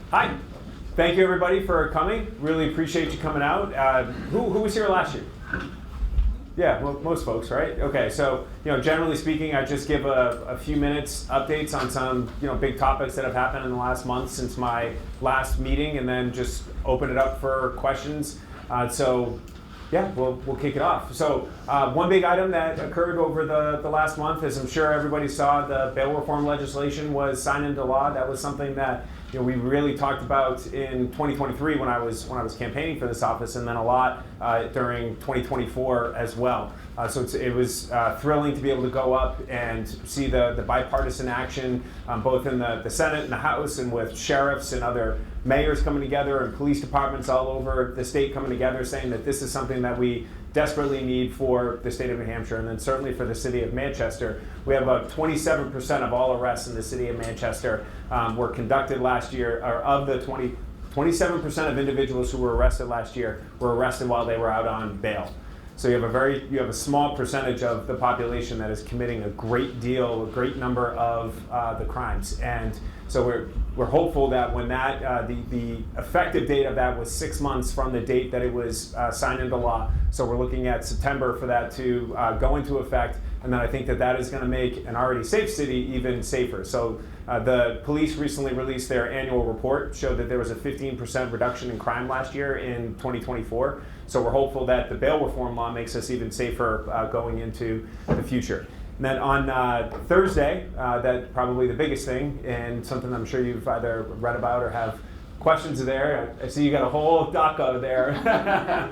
Hi. Thank you, everybody, for coming. Really appreciate you coming out. Who was here last year? Yeah, well, most folks, right? Okay, so generally speaking, I just give a few minutes updates on some big topics that have happened in the last month since my last meeting, and then just open it up for questions. Yeah, we'll kick it off. So one big item that occurred over the last month, as I'm sure everybody saw, the bail reform legislation was signed into law. That was something that we really talked about in 2023 when I was campaigning for this office, and then a lot during 2024 as well. So it was thrilling to be able to go up and see the bipartisan action, both in the Senate and the House, and with sheriffs and other mayors coming together and police departments all over the state coming together, saying that this is something that we desperately need for the state of New Hampshire, and then certainly for the city of Manchester. We have about 27% of all arrests in the city of Manchester were conducted last year, or of the 27% of individuals who were arrested last year were arrested while they were out on bail. So you have a small percentage of the population that is committing a great number of the crimes, and so we're hopeful that when that the effective date of that was 6 months from the date that it was signed into law. So we're looking at September for that to go into effect, and then I think that is going to make an already safe city even safer. So the police recently released their annual report, showed that there was a 15% reduction in crime last year in 2024. So we're hopeful that the bail reform law makes us even safer going into the future. And then on Thursday, that probably the biggest thing, and something I'm sure you've either read about or have questions there. I see you got a whole doco there.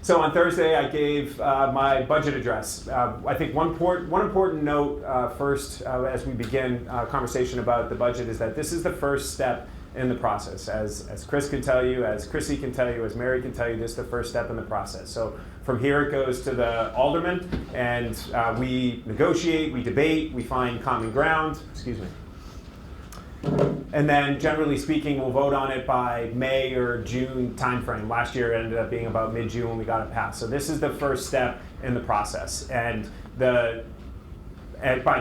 So on Thursday, I gave my budget address. I think one important note first, as we begin conversation about the budget, is that this is the first step in the process. As Chris can tell you, as Chrissy can tell you, as Mary can tell you, this is the first step in the process. So from here it goes to the aldermen, and we negotiate, we debate, we find common ground. Excuse me. And then, generally speaking, we'll vote on it by May or June timeframe. Last year it ended up being about mid-June when we got it passed. So this is the first step in the process. And by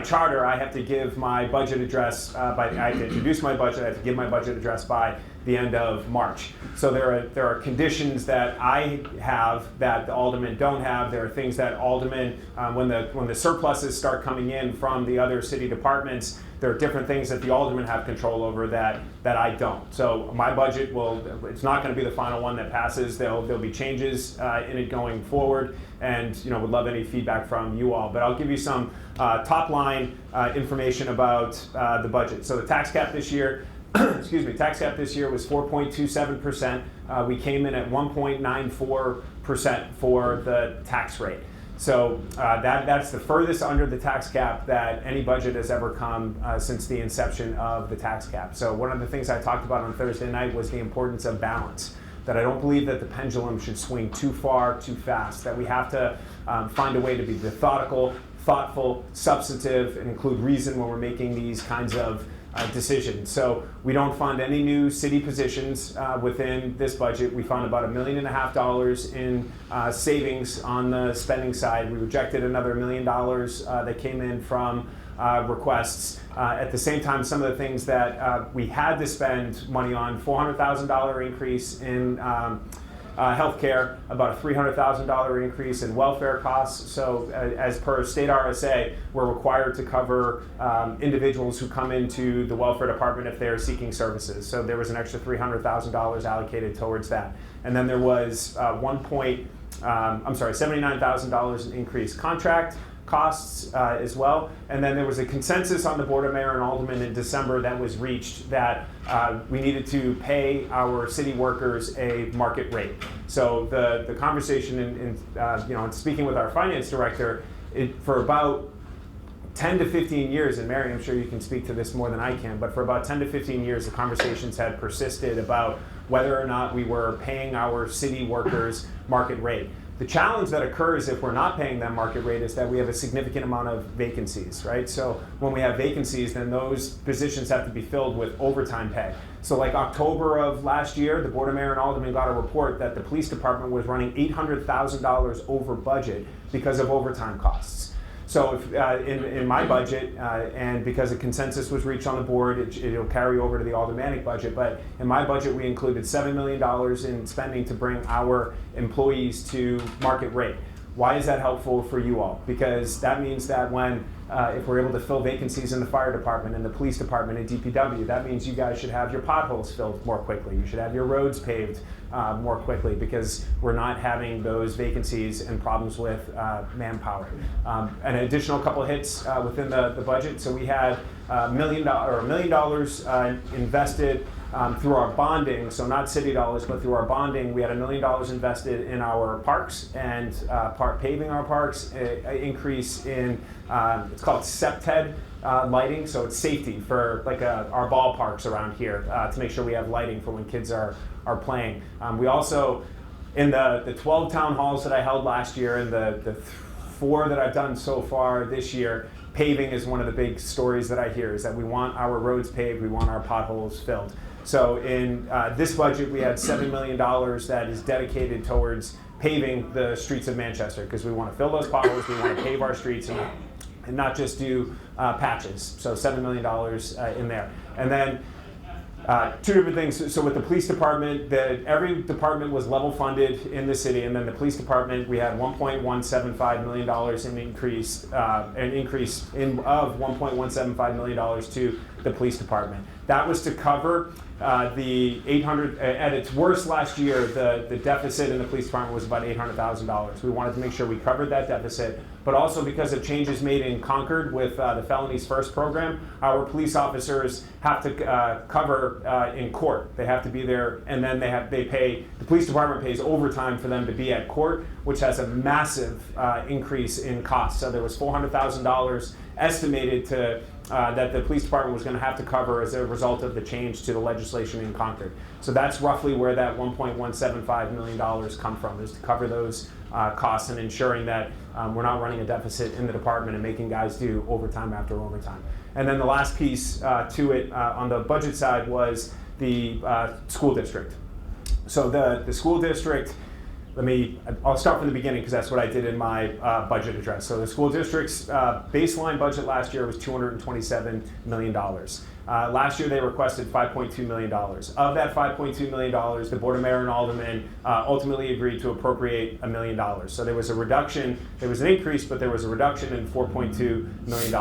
charter, I have to give my budget address, I have to introduce my budget, I have to give my budget address by the end of March. So there are conditions that I have that the aldermen don't have. There are things that aldermen, when the surpluses start coming in from the other city departments, there are different things that the aldermen have control over that I don't. So my budget it's not going to be the final one that passes. There'll be changes in it going forward, and would love any feedback from you all. But I'll give you some top line information about the budget. So the tax cap this year, tax cap this year was 4.27%. We came in at 1.94% for the tax rate. So that's the furthest under the tax cap that any budget has ever come since the inception of the tax cap. So one of the things I talked about on Thursday night was the importance of balance, that I don't believe that the pendulum should swing too far, too fast, that we have to find a way to be methodical, thoughtful, substantive, and include reason when we're making these kinds of decisions. So we don't fund any new city positions within this budget. We found about $1.5 million in savings on the spending side. We rejected another $1 million that came in from requests. At the same time, some of the things that we had to spend money on, $400,000 increase in healthcare, about a $300,000 increase in welfare costs. So as per state RSA, we're required to cover individuals who come into the welfare department if they're seeking services. So there was an extra $300,000 allocated towards that. And then there was $79,000 in increased contract costs as well. And then there was a consensus on the Board of Mayor and Aldermen in December that was reached that we needed to pay our city workers a market rate. So the conversation in speaking with our finance director, for about 10 to 15 years, and Mary, I'm sure you can speak to this more than I can, but for about 10 to 15 years, the conversations had persisted about whether or not we were paying our city workers market rate. The challenge that occurs if we're not paying them market rate is that we have a significant amount of vacancies, right? So when we have vacancies, then those positions have to be filled with overtime pay. So like October of last year, the Board of Mayor and Aldermen got a report that the police department was running $800,000 over budget because of overtime costs. So if, in my budget, and because a consensus was reached on the board, it'll carry over to the aldermanic budget, but in my budget we included $7 million in spending to bring our employees to market rate. Why is that helpful for you all? Because that means that when, if we're able to fill vacancies in the fire department and the police department and DPW, that means you guys should have your potholes filled more quickly. You should have your roads paved more quickly, because we're not having those vacancies and problems with manpower. An additional couple hits within the budget. So we had $1 million invested through our bonding, so not city dollars, but through our bonding. We had $1 million invested in our parks and paving our parks, an increase in, it's called SEPTED lighting, so it's safety for like our ballparks around here to make sure we have lighting for when kids are playing. We also, in the 12 town halls that I held last year and the 4 that I've done so far this year, paving is one of the big stories that I hear, is that we want our roads paved, we want our potholes filled. So in this budget, we had $7 million that is dedicated towards paving the streets of Manchester, because we want to fill those potholes, we want to pave our streets and not just do patches. So $7 million in there. And then 2 different things. So with the police department, every department was level funded in the city, and then the police department, we had $1.175 million in increase, an increase of $1.175 million to the police department. That was to cover the 800, at its worst last year, the deficit in the police department was about $800,000. We wanted to make sure we covered that deficit, but also because of changes made in Concord with the Felonies First program, our police officers have to cover in court. They have to be there, and then the police department pays overtime for them to be at court, which has a massive increase in costs. So there was $400,000 estimated to that the police department was going to have to cover as a result of the change to the legislation in Concord. So that's roughly where that $1.175 million come from, is to cover those costs and ensuring that we're not running a deficit in the department and making guys do overtime after overtime. And then the last piece to it on the budget side was the school district. So the school district, I'll start from the beginning, because that's what I did in my budget address. So the school district's baseline budget last year was $227 million. Last year they requested $5.2 million. Of that $5.2 million, the Board of Mayor and Aldermen ultimately agreed to appropriate $1 million. So there was a reduction, there was an increase, but there was a reduction in $4.2 million.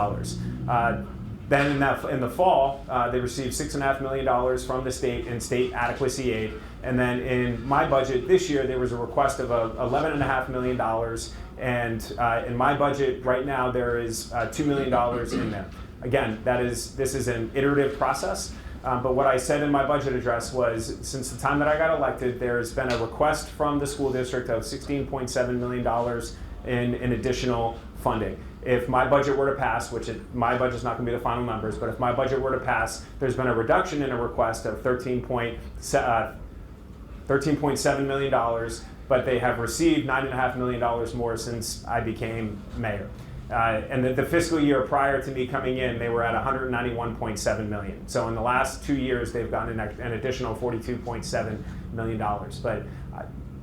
Then in the fall, they received $6.5 million from the state in state adequacy aid. And then in my budget this year, there was a request of $11.5 million. And in my budget right now, there is $2 million in there. Again, this is an iterative process. But what I said in my budget address was, since the time that I got elected, there's been a request from the school district of $16.7 million in additional funding. If my budget were to pass, my budget's not going to be the final numbers, but if my budget were to pass, there's been a reduction in a request of $13.7 million, but they have received $9.5 million more since I became mayor. And the fiscal year prior to me coming in, they were at $191.7 million. So in the last 2 years, they've gotten an additional $42.7 million. But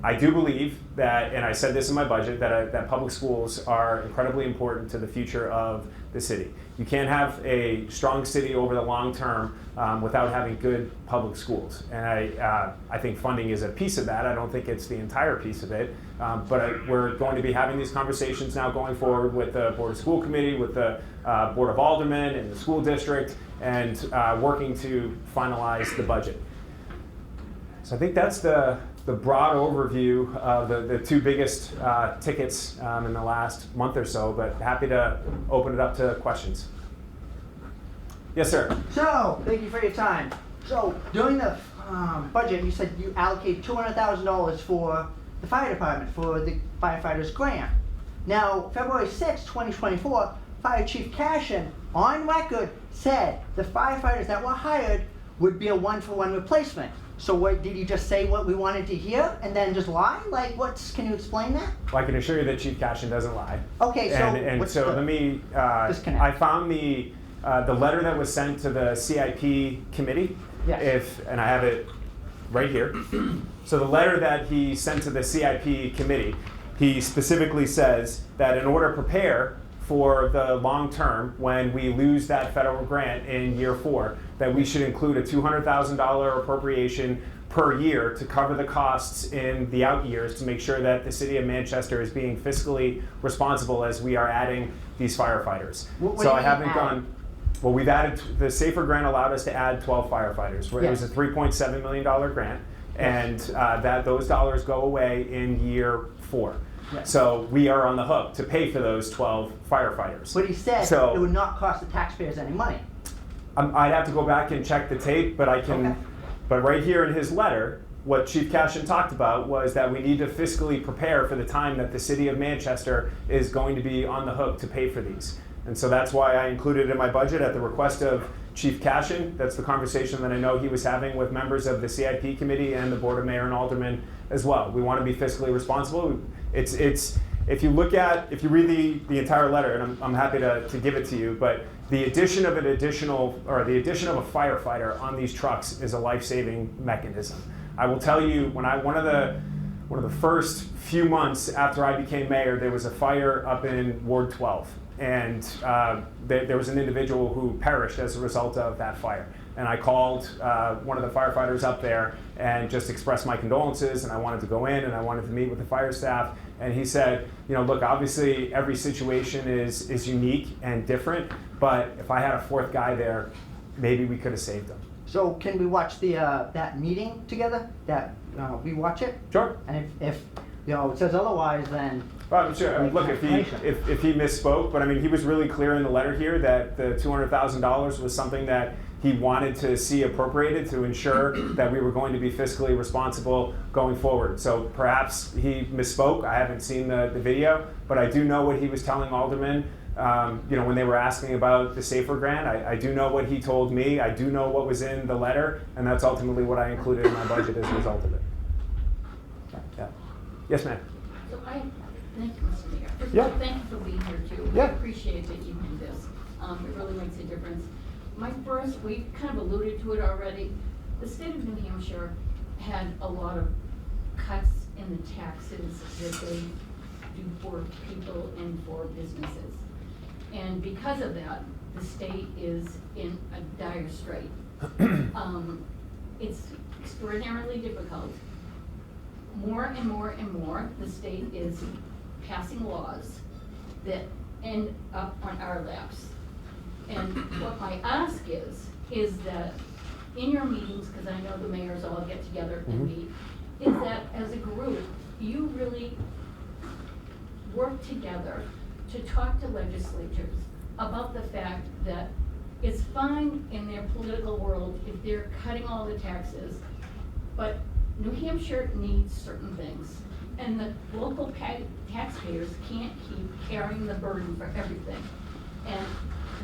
I do believe that, and I said this in my budget, that public schools are incredibly important to the future of the city. You can't have a strong city over the long term without having good public schools. And I think funding is a piece of that. I don't think it's the entire piece of it. But we're going to be having these conversations now going forward with the Board of School Committee, with the Board of Aldermen and the school district, and working to finalize the budget. So I think that's the broad overview of the 2 biggest tickets in the last month or so, but happy to open it up to questions. Yes, sir. So, thank you for your time. So, during the budget, you said you allocated $200,000 for the fire department, for the firefighters grant. Now, February 6, 2024, Fire Chief Cashin, on record, said the firefighters that were hired would be a 1-for-1 replacement. So what, did you just say what we wanted to hear and then just lie? Like, can you explain that? Well, I can assure you that Chief Cashin doesn't lie. Okay, so let me, I found the letter that was sent to the CIP committee. Yes. And I have it right here. So the letter that he sent to the CIP committee, he specifically says that in order to prepare for the long term, when we lose that federal grant in year 4, that we should include a $200,000 appropriation per year to cover the costs in the out years to make sure that the city of Manchester is being fiscally responsible as we are adding these firefighters. What So do I you haven't add? gone, well, we've added, the SAFER grant allowed us to add 12 firefighters. It was a $3.7 million grant, and those dollars go away in year 4. Yes. So we are on the hook to pay for those 12 firefighters. But he said So- it would not cost the taxpayers any money. I'd have to go back and check the tape, but I can. Okay. But right here in his letter, what Chief Cashin talked about was that we need to fiscally prepare for the time that the city of Manchester is going to be on the hook to pay for these. And so that's why I included it in my budget at the request of Chief Cashin. That's the conversation that I know he was having with members of the CIP committee and the Board of Mayor and Aldermen as well. We want to be fiscally responsible. It's if you read the entire letter, and I'm happy to give it to you, but the addition of a firefighter on these trucks is a life-saving mechanism. I will tell you, one of the first few months after I became mayor, there was a fire up in Ward 12, and there was an individual who perished as a result of that fire. And I called one of the firefighters up there and just expressed my condolences, and I wanted to go in and I wanted to meet with the fire staff. And he said, look, obviously every situation is unique and different, but if I had a 4th guy there, maybe we could have saved him. So can we watch the that meeting together? That we watch it? Sure. And if it says otherwise, then Well, sure. I mean, look, if he misspoke, but I mean, he was really clear in the letter here that the $200,000 was something that he wanted to see appropriated to ensure that we were going to be fiscally responsible going forward. So perhaps he misspoke. I haven't seen the video, but I do know what he was telling aldermen. When they were asking about the SAFER grant, I do know what he told me. I do know what was in the letter, and that's ultimately what I included in my budget as a result of it. Yeah. Yes, ma'am. So thank you, Mr. Mayor. First Yeah. of all, thank you for being here too. Yeah. I appreciate that you do this. It really makes a difference. We kind of alluded to it already. The state of New Hampshire had a lot of cuts in the taxes that they do for people and for businesses. And because of that, the state is in a dire strait. It's extraordinarily difficult. More and more and more, the state is passing laws that end up on our laps. And what my ask is that in your meetings, because I know the mayors all get together and meet, is that as a group, you really work together to talk to legislatures about the fact that it's fine in their political world if they're cutting all the taxes, but New Hampshire needs certain things. And the local taxpayers can't keep carrying the burden for everything. And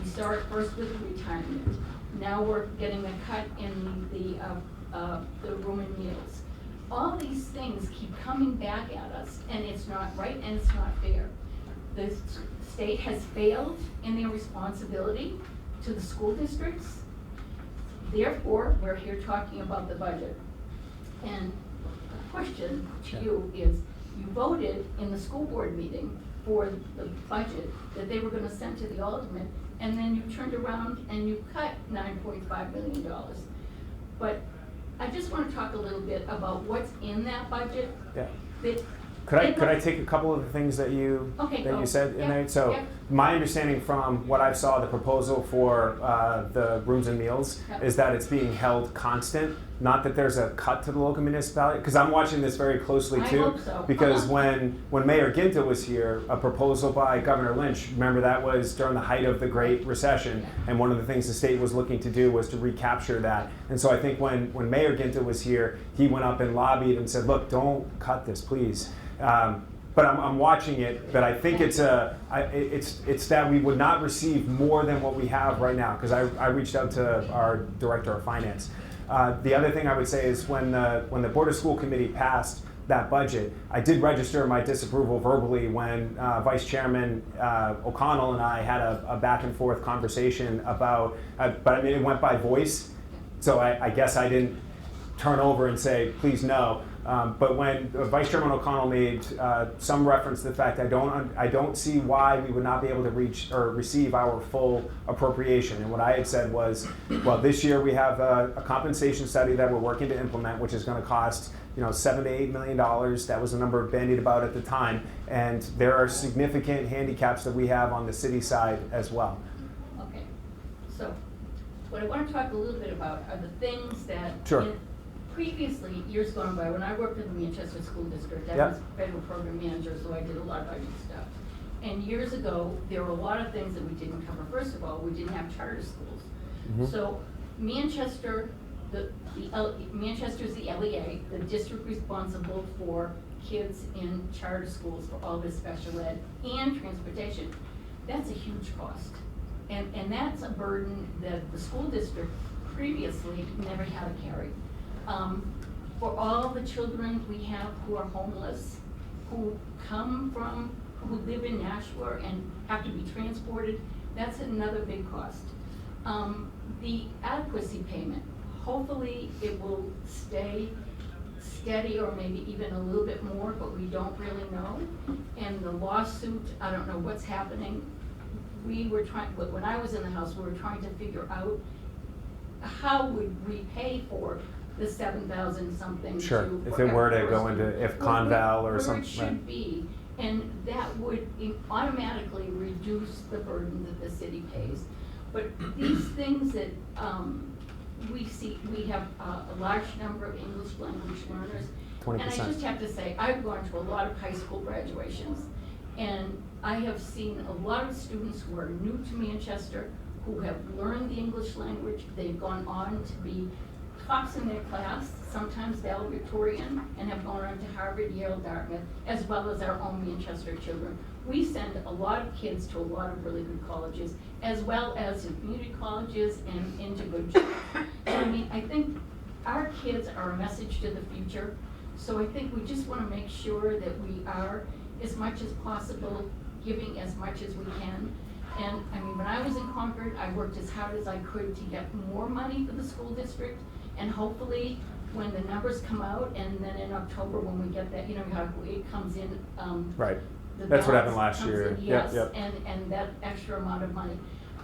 we started first with retirement. Now we're getting a cut in the room and meals. All these things keep coming back at us, and it's not right and it's not fair. The state has failed in their responsibility to the school districts. Therefore, we're here talking about the budget. And the question to you is, you voted in the school board meeting for the budget that they were going to send to the aldermen, and then you turned around and you cut $9.5 million. But I just want to talk a little bit about what's in that budget. Yeah. That Could I take a couple of the things that you said in there? So my understanding from what I saw, the proposal for the rooms and meals is that it's being held constant, not that there's a cut to the local municipality. Because I'm watching this very closely too. I hope so. Because when Mayor Ginta was here, a proposal by Governor Lynch, remember that was during the height of the Great Recession, and one of the things the state was looking to do was to recapture that. And so I think when Mayor Ginta was here, he went up and lobbied and said, look, don't cut this, please. But I'm watching it, but I think it's that we would not receive more than what we have right now, because I reached out to our director of finance. The other thing I would say is when the Board of School Committee passed that budget, I did register my disapproval verbally when Vice Chairman O'Connell and I had a back and forth conversation about, but I mean, it went by voice, so I guess I didn't turn over and say, please no. But when Vice Chairman O'Connell made some reference to the fact I don't see why we would not be able to reach or receive our full appropriation. And what I had said was, well, this year we have a compensation study that we're working to implement, which is going to cost $7 to $8 million. That was the number bandied about at the time. And there are significant handicaps that we have on the city side as well. Okay, so what I want to talk a little bit about are the things that Sure. Previously, years gone by, when I worked in the Manchester School District, I Yep. was federal program manager, so I did a lot of budget stuff. And years ago, there were a lot of things that we didn't cover. First of all, we didn't have charter schools. Mhm. So Manchester, Manchester's the LEA, the district responsible for kids in charter schools for all this special ed and transportation. That's a huge cost. And that's a burden that the school district previously never had to carry. For all the children we have who are homeless, who live in Nashua and have to be transported, that's another big cost. The adequacy payment, hopefully it will stay steady or maybe even a little bit more, but we don't really know. And the lawsuit, I don't know what's happening. When I was in the House, we were trying to figure out how would we pay for the 7,000 something. Sure, if it were to go into, if Conval or something. Where it should be, and that would automatically reduce the burden that the city pays. But these things that we see, we have a large number of English language learners. 20%. And I just have to say, I've gone to a lot of high school graduations, and I have seen a lot of students who are new to Manchester, who have learned the English language. They've gone on to be tops in their class, sometimes valedictorian, and have gone on to Harvard, Yale, Dartmouth, as well as our own Manchester children. We send a lot of kids to a lot of really good colleges, as well as in community colleges and into good jobs. So I mean, I think our kids are a message to the future. So I think we just want to make sure that we are, as much as possible, giving as much as we can. And I mean, when I was in Concord, I worked as hard as I could to get more money for the school district. And hopefully, when the numbers come out, and then in October when we get that, how it comes in. Right. The That's what happened balance last comes year. in, Yep, yes, yep. and that extra amount of money,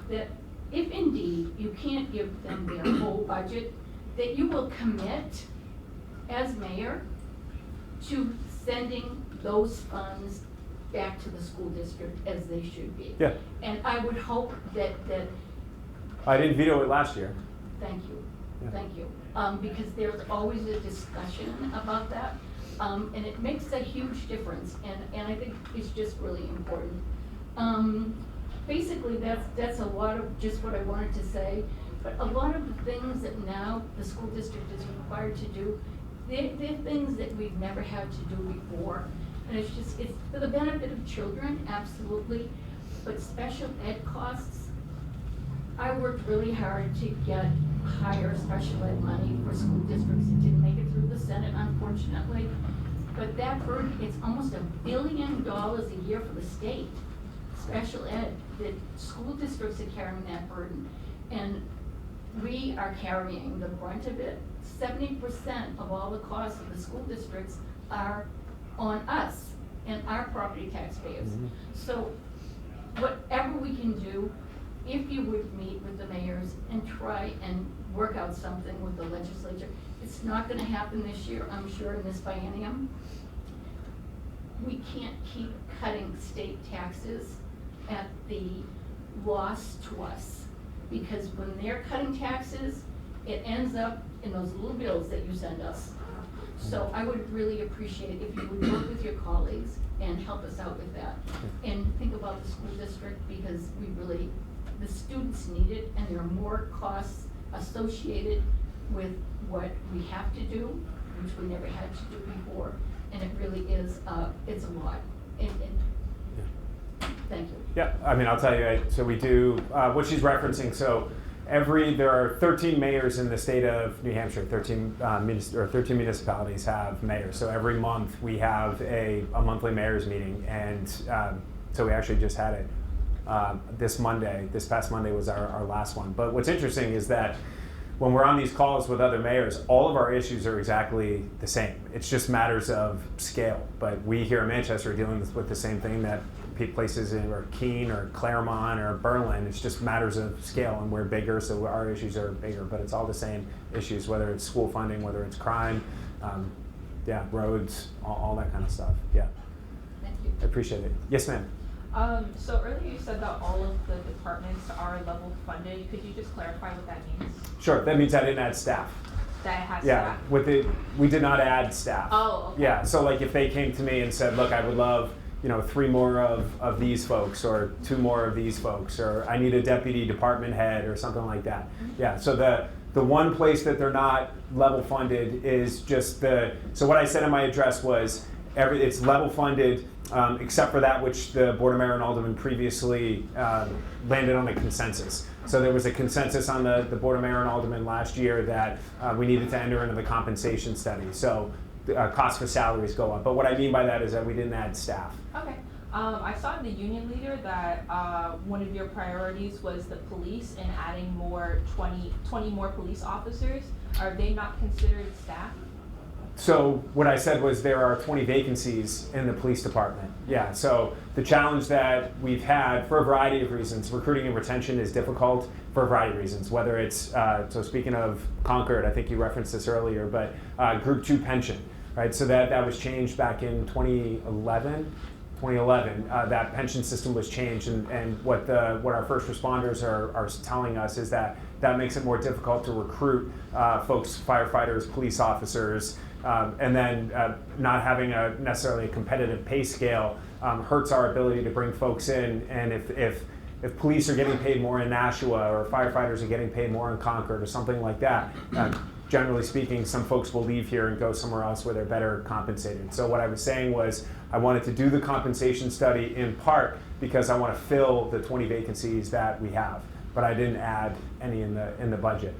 that if indeed you can't give them their whole budget, that you will commit as mayor to sending those funds back to the school district as they should be. Yeah. And I would hope that, I didn't veto it last year. thank you, Yeah. thank you. Because there's always a discussion about that, and it makes a huge difference, and I think it's just really important. Basically, that's a lot of just what I wanted to say, but a lot of the things that now the school district is required to do, they're things that we've never had to do before. And it's for the benefit of children, absolutely, but special ed costs, I worked really hard to get higher special ed money for school districts. It didn't make it through the Senate, unfortunately. But that burden, it's almost $1 billion a year for the state, special ed, that school districts are carrying that burden. And we are carrying the brunt of it. 70% of all the costs of the school districts are on us and our property taxpayers. Mm-hmm. So whatever we can do, if you would meet with the mayors and try and work out something with the legislature, it's not gonna happen this year, I'm sure, in this biennium. We can't keep cutting state taxes at the loss to us, because when they're cutting taxes, it ends up in those little bills that you send us. So I would really appreciate if you would work with your colleagues and help us out with that. And think about the school district, because the students need it, and there are more costs associated with what we have to do, which we never had to do before. And it really is, it's a lot. And thank you. Yeah, I mean, I'll tell you, so we do, what she's referencing, so there are 13 mayors in the state of New Hampshire, 13 municipalities have mayors. So every month we have a monthly mayor's meeting, and so we actually just had it this past Monday was our last one. But what's interesting is that when we're on these calls with other mayors, all of our issues are exactly the same. It's just matters of scale. But we here in Manchester are dealing with the same thing that places in or Keene or Claremont or Berlin. It's just matters of scale, and we're bigger, so our issues are bigger. But it's all the same issues, whether it's school funding, whether it's crime, roads, all that kind of stuff. Yeah. Thank you. I appreciate it. Yes, ma'am. So earlier you said that all of the departments are level funded. Could you just clarify what that means? Sure. That means I didn't add staff. That it has Yeah. staff? We did not add staff. Oh, okay. Yeah. So like if they came to me and said, look, I would love 3 more of these folks, or 2 more of these folks, or I need a deputy department head or something like that. Mm-hmm. Yeah. So the one place that they're not level funded is just so what I said in my address was it's level funded except for that which the Board of Mayor and Aldermen previously landed on a consensus. So there was a consensus on the Board of Mayor and Aldermen last year that we needed to enter into the compensation study. So cost for salaries go up. But what I mean by that is that we didn't add staff. Okay. I saw in the union leader that one of your priorities was the police and adding 20 more police officers. Are they not considered staff? So what I said was there are 20 vacancies in the police department. Yeah, so the challenge that we've had for a variety of reasons, recruiting and retention is difficult for a variety of reasons, whether it's, so speaking of Concord, I think you referenced this earlier, but Group 2 pension, right? So that was changed back in 2011. That pension system was changed, and what our first responders are telling us is that makes it more difficult to recruit folks, firefighters, police officers, and then not having necessarily a competitive pay scale hurts our ability to bring folks in. And if police are getting paid more in Nashua, or firefighters are getting paid more in Concord or something like that, generally speaking, some folks will leave here and go somewhere else where they're better compensated. So what I was saying was I wanted to do the compensation study in part because I want to fill the 20 vacancies that we have, but I didn't add any in the budget.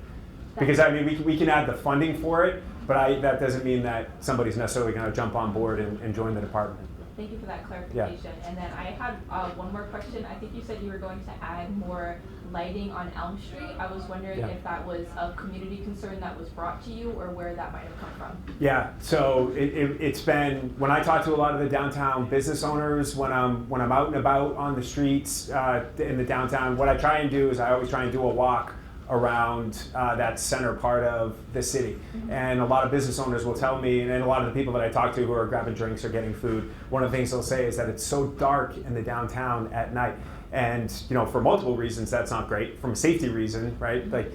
Because I mean, we can add the funding for it, but that doesn't mean that somebody's necessarily going to jump on board and join the department. Thank you for that clarification. And then I had one more question. I think you said you were going to add more lighting on Elm Street. I was wondering if that was a community concern that was brought to you, or where that might have come from. Yeah, so it's been, when I talk to a lot of the downtown business owners, when I'm out and about on the streets in the downtown, what I try and do is I always try and do a walk around that center part of the city. Mm-hmm. And a lot of business owners will tell me, and a lot of the people that I talk to who are grabbing drinks or getting food, one of the things they'll say is that it's so dark in the downtown at night. And for multiple reasons, that's not great. From a safety reason, right? Like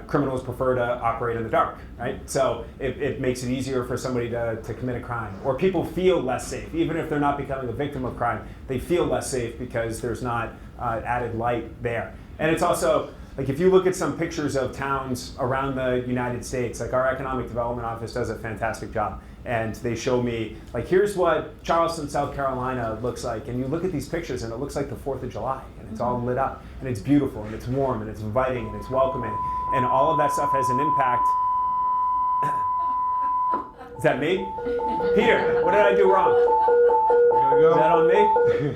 criminals prefer to operate in the dark, right? So it makes it easier for somebody to commit a crime. Or people feel less safe. Even if they're not becoming a victim of crime, they feel less safe because there's not added light there. And it's also, like if you look at some pictures of towns around the United States, like our Economic Development Office does a fantastic job. And they show me, like, here's what Charleston, South Carolina looks like. And you look at these pictures and it looks like the 4th of July. And it's all lit up. And it's beautiful and it's warm and it's inviting and it's welcoming. And all of that stuff has an impact. Is that me? Peter, what did I do wrong? Is that on me?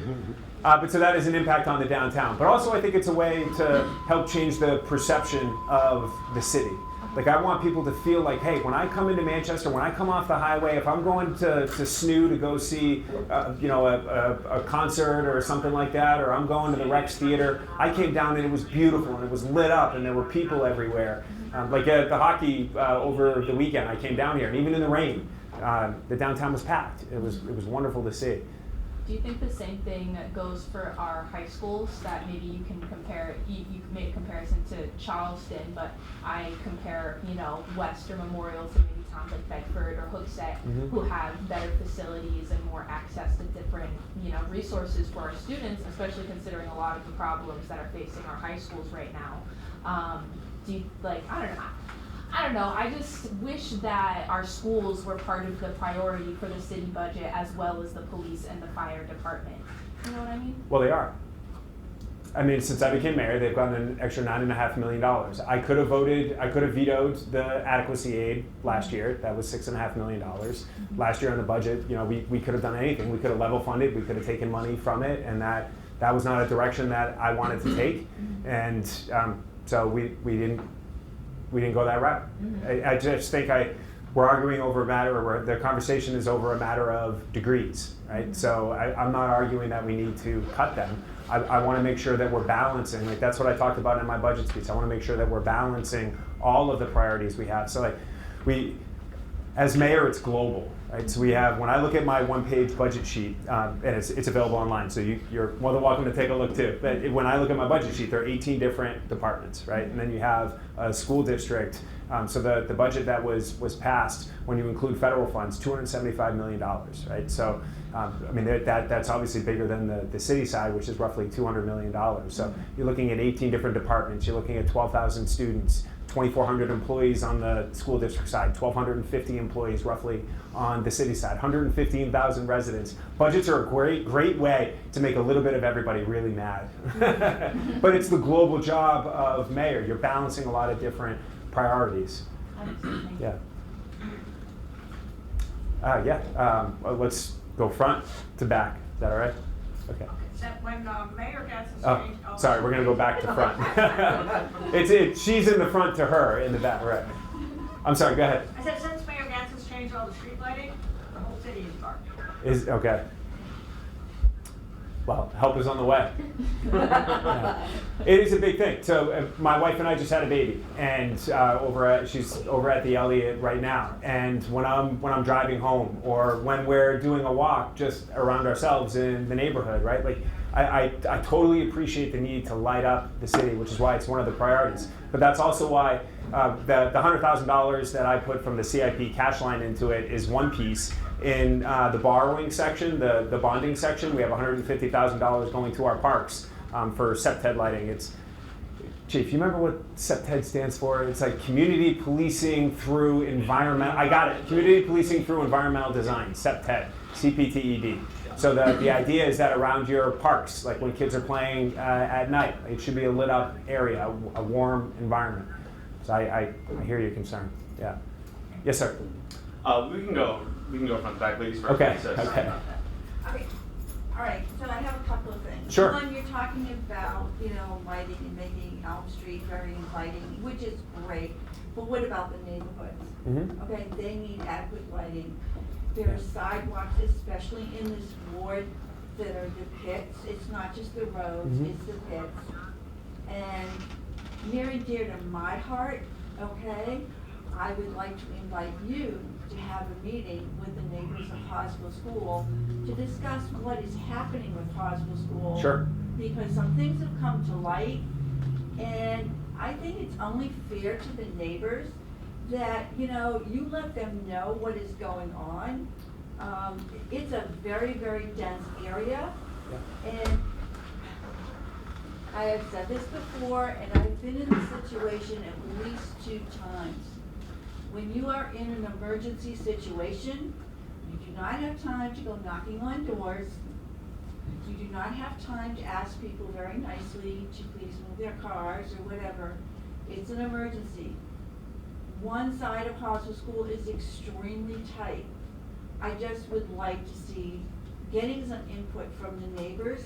But so that is an impact on the downtown. But also I think it's a way to help change the perception of the city. Like I want people to feel like, hey, when I come into Manchester, when I come off the highway, if I'm going to SNU to go see, a concert or something like that, or I'm going to the Rex Theater, I came down and it was beautiful and it was lit up and there were people everywhere. Like at the hockey over the weekend, I came down here and even in the rain, the downtown was packed. It was wonderful to see. Do you think the same thing goes for our high schools, that maybe you can compare, you made a comparison to Charleston, but I compare, West or Memorial to maybe towns like Bedford or Hooksett, who have better facilities and more access to different, resources for our students, especially considering a lot of the problems that are facing our high schools right now. Do you, I don't know, I just wish that our schools were part of the priority for the city budget as well as the police and the fire department. You know what I mean? Well, they are. I mean, since I became mayor, they've gotten an extra $9.5 million. I could have vetoed the adequacy aid last year. That was $6.5 million. Last year on the budget, we could have done anything. We could have level funded, we could have taken money from it, and that was not a direction that I wanted to take. And so we didn't we didn't go that route. I just think we're arguing over a matter, or the conversation is over a matter of degrees, right? So I'm not arguing that we need to cut them. I want to make sure that we're balancing, like that's what I talked about in my budget speech. I want to make sure that we're balancing all of the priorities we have. So like as mayor, it's global, right? So we have, when I look at my one-page budget sheet, and it's available online, so you're more than welcome to take a look too. But when I look at my budget sheet, there are 18 different departments, right? And then you have a school district. So the budget that was passed, when you include federal funds, $275 million, right? So, I mean, that's obviously bigger than the city side, which is roughly $200 million. So you're looking at 18 different departments. You're looking at 12,000 students, 2,400 employees on the school district side, 1,250 employees roughly on the city side, 115,000 residents. Budgets are a great way to make a little bit of everybody really mad. But it's the global job of mayor. You're balancing a lot of different priorities. Yeah. Let's go front to back. Is that all right? Okay. Except when Mayor gets his Oh, sorry, we're gonna go back to front. She's in the front to her in the back, right? I'm sorry, go ahead. I said since Mayor Gantz has changed all the street lighting, the whole city is dark. Okay. Well, help is on the way. Yeah. It is a big thing. So my wife and I just had a baby, and she's over at the Elliott right now. And when I'm driving home, or when we're doing a walk just around ourselves in the neighborhood, right? Like I totally appreciate the need to light up the city, which is why it's one of the priorities. But that's also why the $100,000 that I put from the CIP cash line into it is one piece. In the borrowing section, the bonding section, we have $150,000 going to our parks for SEPTED lighting. Chief, you remember what SEPTED stands for? It's like Community Policing Through Environmental, I got it, Community Policing Through Environmental Design, SEPTED, CPTED. So the idea is that around your parks, like when kids are playing at night, it should be a lit up area, a warm environment. So I hear your concern, yeah. Yes, sir. We can go front to back, ladies first. Okay, So, okay. Okay, all right, so I have a couple of things. Sure. One, you're talking about, lighting and making Elm Street very inviting, which is great, but what about the neighborhoods? Mm-hmm. Okay, they need adequate lighting. There are sidewalks, especially in this ward, that are the pits. It's not just the roads, Mhm. it's the pits. And near and dear to my heart, okay, I would like to invite you to have a meeting with the neighbors of Hosville School to discuss what is happening with Hosville School. Sure. Because some things have come to light, and I think it's only fair to the neighbors that, you let them know what is going on. It's a very, very dense area, and I have said this before, and I've been in this situation at least 2 times. When you are in an emergency situation, you do not have time to go knocking on doors. You do not have time to ask people very nicely to please move their cars or whatever. It's an emergency. One side of Hosville School is extremely tight. I just would like to see getting some input from the neighbors.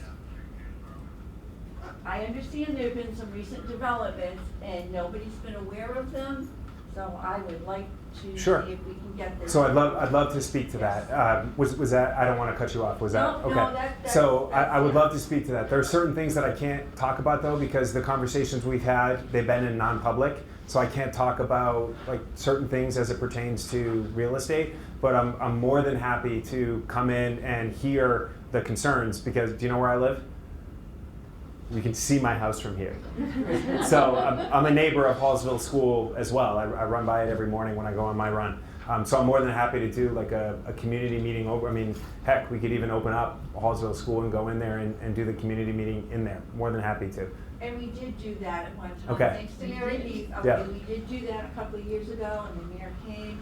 I understand there have been some recent developments and nobody's been aware of them, so I would like to Sure. see if we can get this. So I'd love to speak to Yes. that. Was that, I don't want to cut you off, was that? No, okay. that's- So I would yeah. love to speak to that. There are certain things that I can't talk about though, because the conversations we've had, they've been in non-public. So I can't talk about like certain things as it pertains to real estate, but I'm more than happy to come in and hear the concerns, because do you know where I live? You can see my house from here. So I'm a neighbor of Hallsville School as well. I run by it every morning when I go on my run. So I'm more than happy to do like a community meeting over. I mean, heck, we could even open up Hallsville School and go in there and do the community meeting in there. More than happy to. And we did do that at one time, Okay. thanks to Mary Heath. Yeah. Okay, we did do that a couple of years ago, and the mayor came,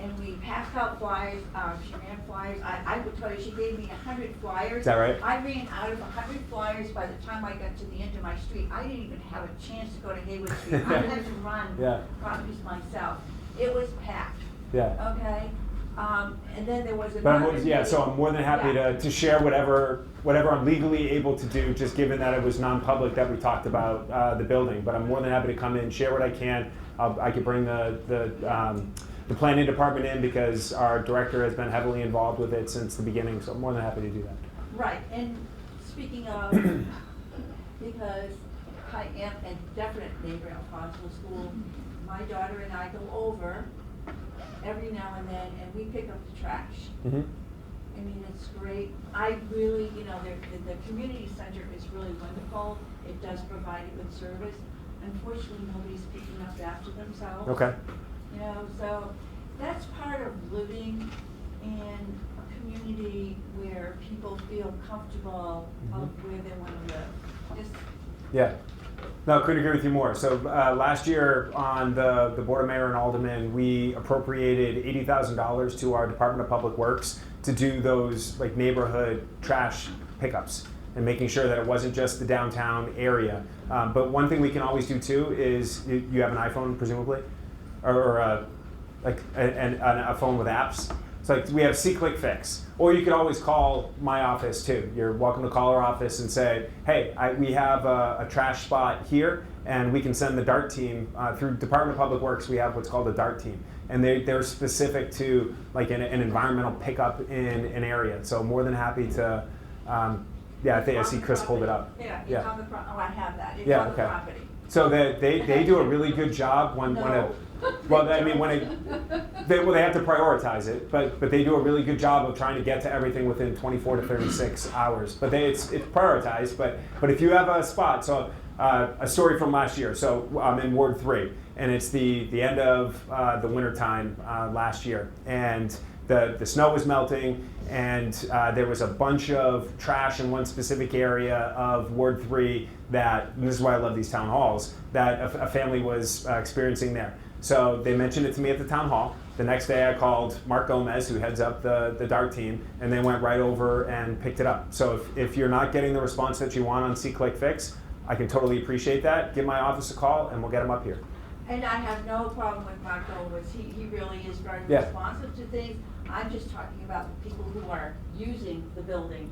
and we passed out flyers, she ran flyers, I would tell you, she gave me 100 flyers. Is that right? I ran out of 100 flyers by the time I got to the end of my street. I didn't even have a chance to go to Haywood Street. I had to run Yeah. properties myself. It was packed, Yeah. okay? And then there was But another so I'm more than happy Yeah. to share whatever I'm legally able to do, just given that it was non-public that we talked about the building. But I'm more than happy to come in, share what I can, I could bring the planning department in because our director has been heavily involved with it since the beginning, so I'm more than happy to do that. Right, and speaking of, because I am a definite neighbor of Hartsville School, my daughter and I go over every now and then, and we pick up the trash. Mm-hmm. I mean, it's great. I really, the community center is really wonderful. It does provide a good service. Unfortunately, nobody's picking up after themselves. Okay. So that's part of living in a community where people feel comfortable of where they want to live. Just Yeah. No, couldn't agree with you more. So last year on the Board of Mayor and Aldermen, we appropriated $80,000 to our Department of Public Works to do those like neighborhood trash pickups and making sure that it wasn't just the downtown area. But one thing we can always do too is you have an iPhone presumably, or a phone with apps. So like we have C-Click Fix, or you could always call my office too. You're welcome to call our office and say, hey, we have a trash spot here, and we can send the DART team through Department of Public Works. We have what's called a DART team, and they're specific to like an environmental pickup in an area. So more than happy to. I think I see Chris hold it up. Yeah, it's on the property. Oh, I have that. It's Yeah, on the okay. property. So they do a really good job when No. they have to prioritize it, but they do a really good job of trying to get to everything within 24 to 36 hours. But it's prioritized. But if you have a spot, so a story from last year. So I'm in Ward 3, and it's the end of the winter time last year, and the snow was melting, and there was a bunch of trash in one specific area of Ward 3 that, and this is why I love these town halls, that a family was experiencing there. So they mentioned it to me at the town hall. The next day I called Mark Gomez, who heads up the DART team, and they went right over and picked it up. So if you're not getting the response that you want on C-Click Fix, I can totally appreciate that. Give my office a call and we'll get them up here. And I have no problem with Mark Owens. He really is very Yeah. responsive to things. I'm just talking about the people who are using the building,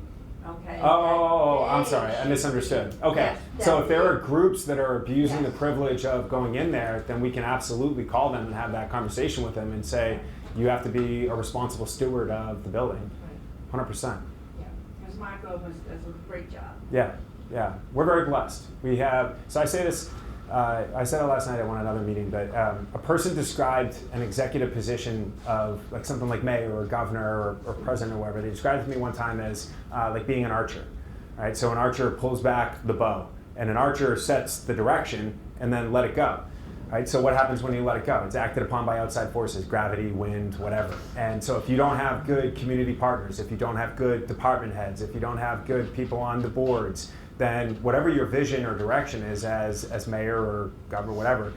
okay? Oh, That I'm they sorry, I should misunderstood. be- Okay, yes, so that if there they- are groups that are abusing the Yes. privilege of going in there, then we can absolutely call them and have that conversation with them and say, you have to be a responsible steward of the building, Right, 100%. yeah, because Mark Owens does a great job. Yeah, we're very blessed. We have, so I say this, I said it last night at another meeting, but a person described an executive position of like something like mayor or governor or president or whatever. They described it to me one time as like being an archer, right? So an archer pulls back the bow, and an archer sets the direction and then let it go, right? So what happens when you let it go? It's acted upon by outside forces, gravity, wind, whatever. And so if you don't have good community partners, if you don't have good department heads, if you don't have good people on the boards, then whatever your vision or direction is as mayor or governor, whatever,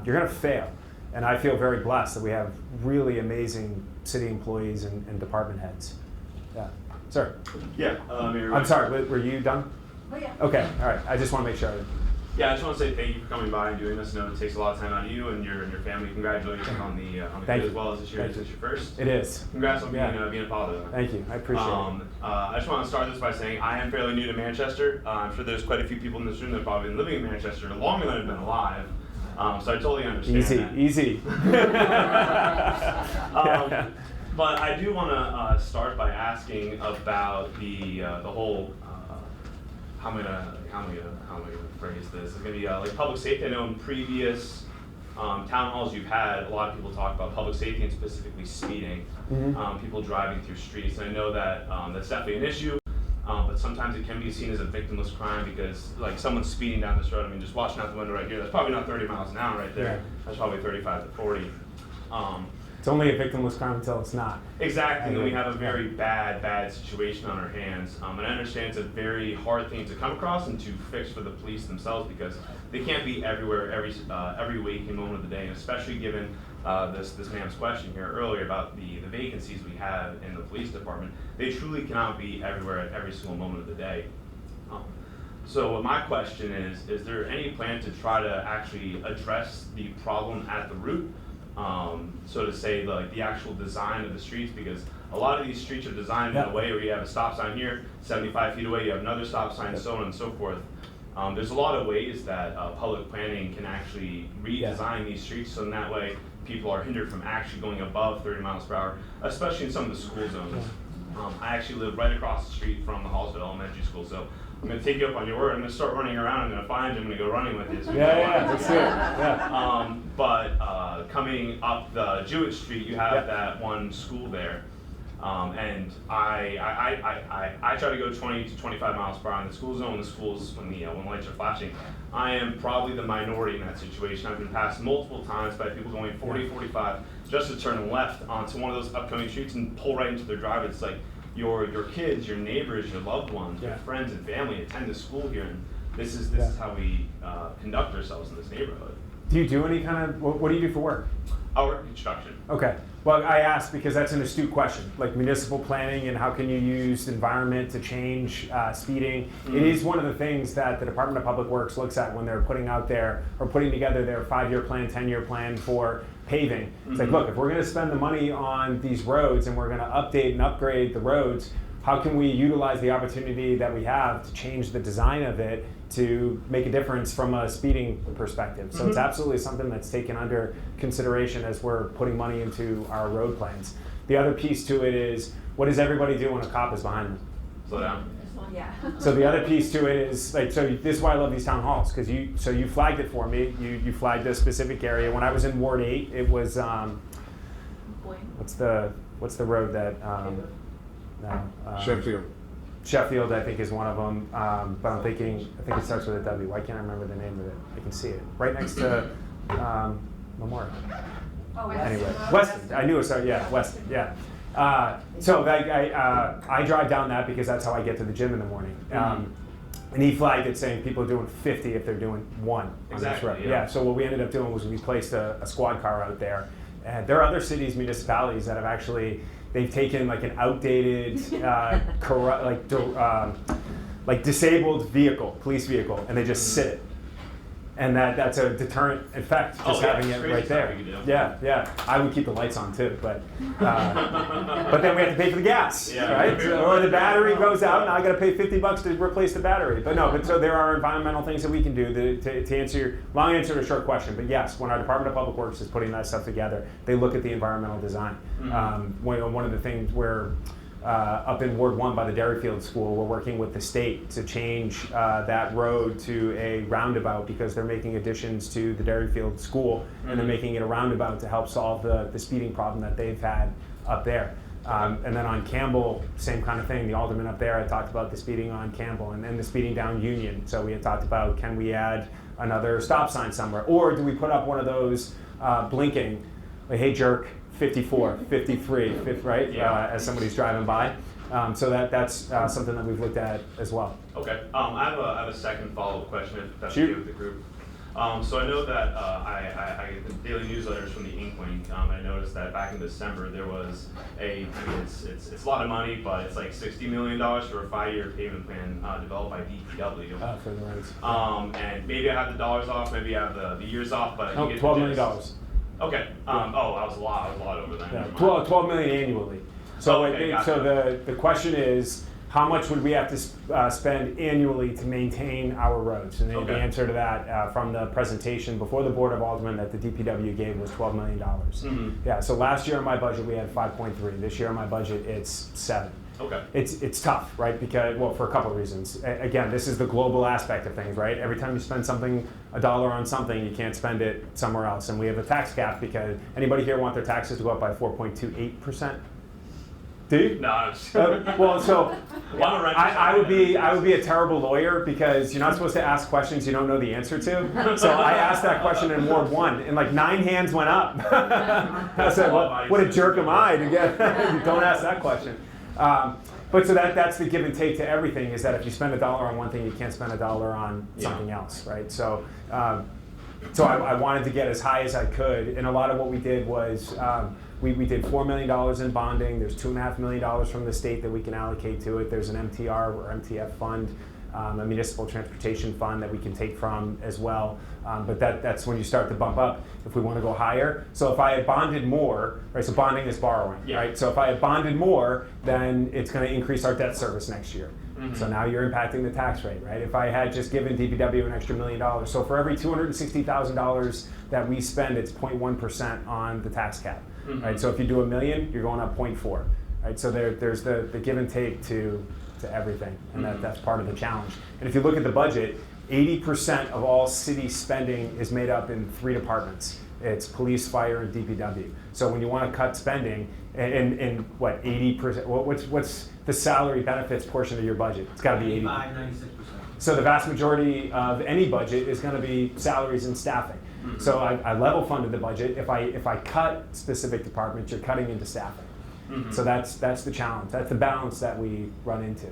you're going to fail. And I feel very blessed that we have really amazing city employees and department heads. Yeah, sir. Yeah, Mayor I'm Ruais. sorry, were you done? Oh, yeah. Okay, all right. I just want to make sure. Yeah, I just want to say thank you for coming by and doing this. I know it takes a lot of time out of you and your family. Congratulations on the Thank kid you. as well as this year. Thank This is your first. It is. Congrats on being Yeah. being a father. Thank you. I appreciate it. I just want to start this by saying I am fairly new to Manchester. I'm sure there's quite a few people in this room that have probably been living in Manchester longer than I've been alive. So I totally understand Easy. that. But I do want to start by asking about the whole how am I gonna phrase this? It's gonna be like public safety. I know in previous town halls you've had a lot of people talk about public safety and specifically speeding, people driving through streets. And I know that that's definitely an issue, but sometimes it can be seen as a victimless crime because like someone's speeding down this road. I mean, just watching out the window right here, that's probably not 30 miles an hour right there. Yeah. That's probably 35 to 40. It's only a victimless crime until it's not. Exactly, and we have a very bad situation on our hands. And I understand it's a very hard thing to come across and to fix for the police themselves because they can't be everywhere every waking moment of the day, and especially given this man's question here earlier about the vacancies we have in the police department. They truly cannot be everywhere at every single moment of the day. So my question is there any plan to try to actually address the problem at the root? So to say, like the actual design of the streets, because a lot of these streets are designed in a way where you have a stop sign here, 75 feet away, you have another stop sign, so on and so forth. There's a lot of ways that public planning can actually redesign these streets so in that way people are hindered from actually going above 30 miles per hour, especially in some of the school zones. I actually live right across the street from the Hallsville Elementary School, so I'm going to take you up on your word. I'm going to start running around. I'm going to find you. I'm going to go running with you. So Let's do it. Yeah. But coming up the Jewett Street, you have that one school there. And I try to go 20 to 25 miles per hour in the school zone. The schools, when lights are flashing, I am probably the minority in that situation. I've been passed multiple times by people going 40, 45 just to turn left onto one of those upcoming streets and pull right into their driveway. It's like your kids, your neighbors, your loved ones, your friends and family attend the school here, and this is how we conduct ourselves in this neighborhood. Do you do any kind of, what do you do for work? I work in construction. Okay. Well, I asked because that's an astute question, like municipal planning and how can you use environment to change speeding. It is one of the things that the Department of Public Works looks at when they're putting out there or putting together their 5-year plan, 10-year plan for paving. It's like, look, if we're going to spend the money on these roads and we're going to update and upgrade the roads, how can we utilize the opportunity that we have to change the design of it to make a difference from a speeding perspective? So it's absolutely something that's taken under consideration as we're putting money into our road plans. The other piece to it is, what does everybody do when a cop is behind them? Slow down. Yeah. So the other piece to it is, like, so this is why I love these town halls, because you flagged it for me. You flagged a specific area. When I was in Ward 8, it was what's the road that Sheffield, I think, is one of them, but I think it starts with a W. Why can't I remember the name of it? I can see it right next to Memorial. Oh, Anyway, Weston. I knew it started. Yeah, Weston. Yeah. So I drive down that because that's how I get to the gym in the morning. And he flagged it saying people are doing 50 if they're doing one on this road. Yeah. So what we ended up doing was we placed a squad car out there. And there are other cities, municipalities that have actually. They've taken like an outdated, disabled police vehicle, and they just sit it. And that's a deterrent effect, just having it right there. Yeah. I would keep the lights on too, but then we have to pay for the gas, right? Or the battery goes out, and I got to pay $50 to replace the battery. But so there are environmental things that we can do to answer your long answer to a short question. But yes, when our Department of Public Works is putting that stuff together, they look at the environmental design. One of the things where up in Ward 1 by the Dairyfield School, we're working with the state to change that road to a roundabout because they're making additions to the Dairyfield School and they're making it a roundabout to help solve the speeding problem that they've had up there. And then on Campbell, same kind of thing. The alderman up there had talked about the speeding on Campbell and then the speeding down Union. So we had talked about, can we add another stop sign somewhere? Or do we put up one of those blinking, like, hey jerk, 54, 53, right? As somebody's driving by. So that's something that we've looked at as well. Okay. I have a second follow-up question if that's okay with the group. So I know that I get the daily newsletters from the Inkling. I noticed that back in December there was it's a lot of money, but it's like $60 million for a 5-year pavement plan developed by DPW. For the roads. And maybe I have the dollars off, maybe I have the years off, but no, you get $12 million. Okay. I was a lot over there. Yeah. 12 million annually. So gotcha. So the question is, how much would we have to spend annually to maintain our roads? And the answer to that from the presentation before the Board of Aldermen that the DPW gave was $12 million. Yeah. So last year in my budget we had 5.3. This year in my budget it's 7. Okay. It's tough, right? Because, well, for a couple of reasons. Again, this is the global aspect of things, right? Every time you spend $1 on something, you can't spend it somewhere else. And we have a tax cap because anybody here want their taxes to go up by 4.28%? Do you? No, I'm just well, so I would be a terrible lawyer because you're not supposed to ask questions you don't know the answer to. So I asked that question in Ward 1, and like 9 hands went up. I said, what a jerk am I to get? Don't ask that question. But so that's the give and take to everything is that if you spend $1 on one thing, you can't spend $1 on something else, right? So I wanted to get as high as I could, and a lot of what we did was we did $4 million in bonding. There's $2.5 million from the state that we can allocate to it. There's an MTR or MTF fund, a municipal transportation fund that we can take from as well. But that's when you start to bump up if we want to go higher. So if I had bonded more, right? So bonding is borrowing, right? So if I had bonded more, then it's going to increase our debt service next year. So now you're impacting the tax rate, right? If I had just given DPW an extra $1 million, so for every $260,000 that we spend, it's 0.1% on the tax cap, right? So if you do $1 million, you're going up 0.4, right? So there's the give and take to everything, and that's part of the challenge. And if you look at the budget, 80% of all city spending is made up in 3 departments. It's police, fire, and DPW. So when you want to cut spending, and what, 80%, what's the salary benefits portion of your budget? It's got to be 85, 96%. So the vast majority of any budget is going to be salaries and staffing. So I level funded the budget. If I cut specific departments, you're cutting into staffing. So that's the challenge. That's the balance that we run into.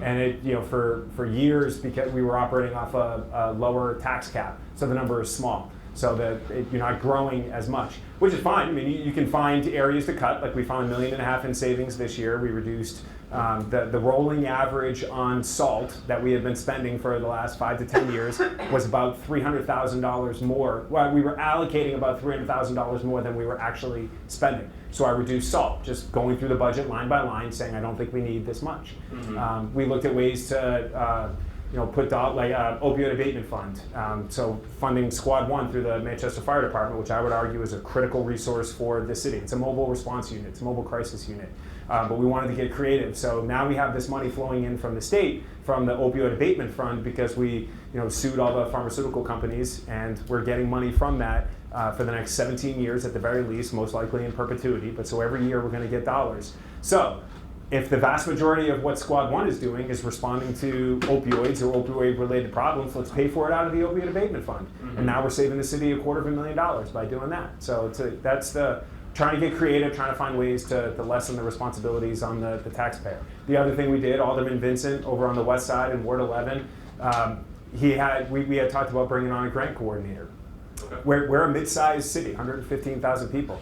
And it, for years, because we were operating off a lower tax cap, so the number is small. So that you're not growing as much, which is fine. I mean, you can find areas to cut. Like we found $1.5 million in savings this year. We reduced the rolling average on salt that we had been spending for the last 5 to 10 years was about $300,000 more. Well, we were allocating about $300,000 more than we were actually spending. So I reduced salt, just going through the budget line by line, saying I don't think we need this much. We looked at ways to put opioid abatement fund. So funding Squad 1 through the Manchester Fire Department, which I would argue is a critical resource for the city. It's a mobile response unit, it's a mobile crisis unit. But we wanted to get creative. So now we have this money flowing in from the state, from the opioid abatement fund, because we sued all the pharmaceutical companies, and we're getting money from that for the next 17 years at the very least, most likely in perpetuity. But so every year we're going to get dollars. So if the vast majority of what Squad 1 is doing is responding to opioids or opioid-related problems, let's pay for it out of the opioid abatement fund. And now we're saving the city $250,000 by doing that. So that's the trying to get creative, trying to find ways to lessen the responsibilities on the taxpayer. The other thing we did, Alderman Vincent over on the west side in Ward 11, we had talked about bringing on a grant coordinator. Okay. We're a mid-sized city, 115,000 people.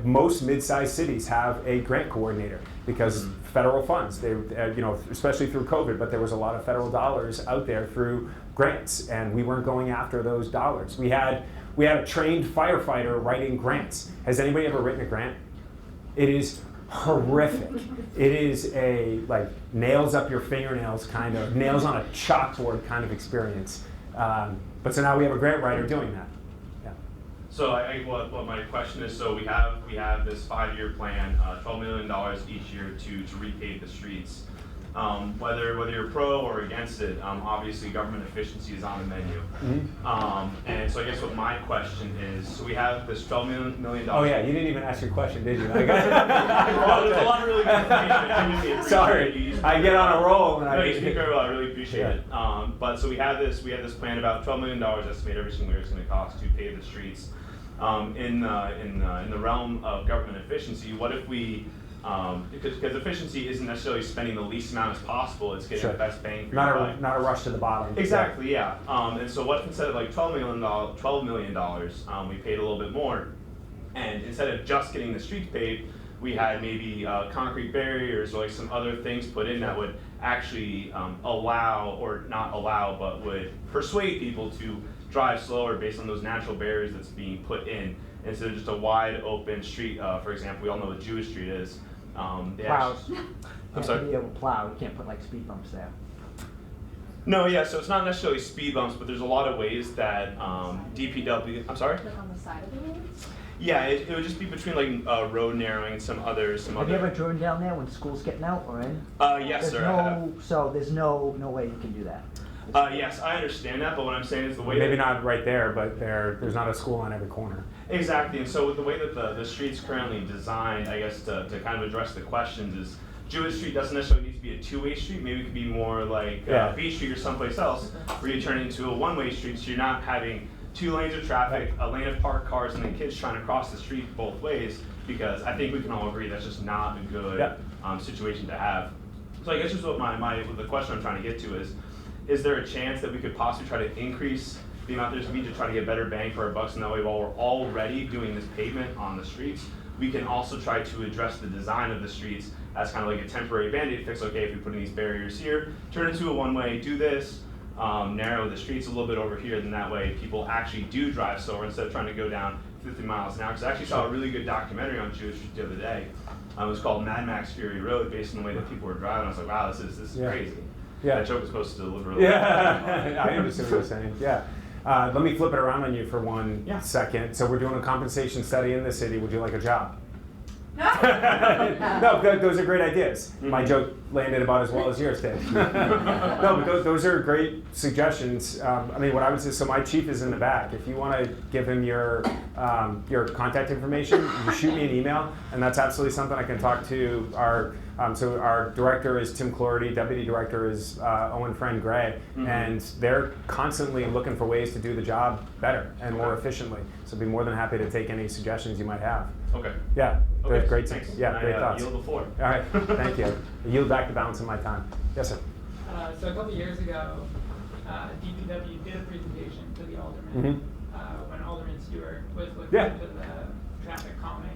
Most mid-sized cities have a grant coordinator because federal funds, especially through COVID, but there was a lot of federal dollars out there through grants, and we weren't going after those dollars. We had a trained firefighter writing grants. Has anybody ever written a grant? It is horrific. It is a nails up your fingernails kind of, nails on a chalkboard kind of experience. But so now we have a grant writer doing that. So what my question is, so we have this 5-year plan, $12 million each year to repave the streets. Whether you're pro or against it, obviously government efficiency is on the menu. And so I guess what my question is, so we have this $12 million. Oh yeah, you didn't even ask your question, did you? Well, there's a lot of really good information. Sorry, I get on a roll. No, you speak very well. I really appreciate it. But so we have this plan about $12 million estimated every single year it's going to cost to pave the streets. In the realm of government efficiency, what if we, because efficiency isn't necessarily spending the least amount as possible, it's getting the best bang for your buck. Not a rush to the bottom. Exactly, yeah. And so what if instead of $12 million, we paid a little bit more, and instead of just getting the streets paved, we had maybe concrete barriers or some other things put in that would actually allow, or not allow, but would persuade people to drive slower based on those natural barriers that's being put in, instead of just a wide open street. For example, we all know what Jewish Street is. Plows. I'm sorry? You have a plow, you can't put speed bumps there. No, yeah, so it's not necessarily speed bumps, but there's a lot of ways that DPW, I'm sorry? Like on the side of the roads? Yeah, it would just be between road narrowing and some other. Have you ever driven down there when school's getting out or in? Yes, sir. I have. So there's no way you can do that. Yes, I understand that, but what I'm saying is the way maybe not right there, but there's not a school on every corner. Exactly, and so with the way that the street's currently designed, I guess to kind of address the questions is, Jewish Street doesn't necessarily need to be a two-way street. Maybe it could be more like Beach Street or someplace else, where you turn it into a one-way street, so you're not having 2 lanes of traffic, a lane of parked cars, and then kids trying to cross the street both ways, because I think we can all agree that's just not a good situation to have. So I guess just what the question I'm trying to get to is there a chance that we could possibly try to increase the amount there's to be to try to get better bang for our bucks, and that way while we're already doing this pavement on the streets, we can also try to address the design of the streets as kind of like a temporary band-aid fix. Okay, if we put in these barriers here, turn it into a one-way, do this, narrow the streets a little bit over here, then that way people actually do drive slower instead of trying to go down 50 miles an hour. Because I actually saw a really good documentary on Jewish Street the other day. It was called Mad Max Fury Road, based on the way that people were driving. I was like, wow, this is crazy. Yeah. That joke was supposed to deliver. Yeah, I understand what you're saying. Yeah. Let me flip it around on you for one second. So we're doing a compensation study in the city. Would you like a job? No, those are great ideas. My joke landed about as well as yours did. No, but those are great suggestions. I mean, what I would say, so my chief is in the back. If you want to give him your contact information, you shoot me an email, and that's absolutely something I can talk to our. So our director is Tim Clordy, deputy director is Owen Friend Gray, and they're constantly looking for ways to do the job better and more efficiently. So I'd be more than happy to take any suggestions you might have. Okay. Yeah, Okay, great. thanks. Yeah, great thoughts. Yield the floor. All right, thank you. I yield back the balance of my time. Yes, sir. So a couple years ago, DPW did a presentation to the alderman when Alderman Stewart was looking into the traffic calming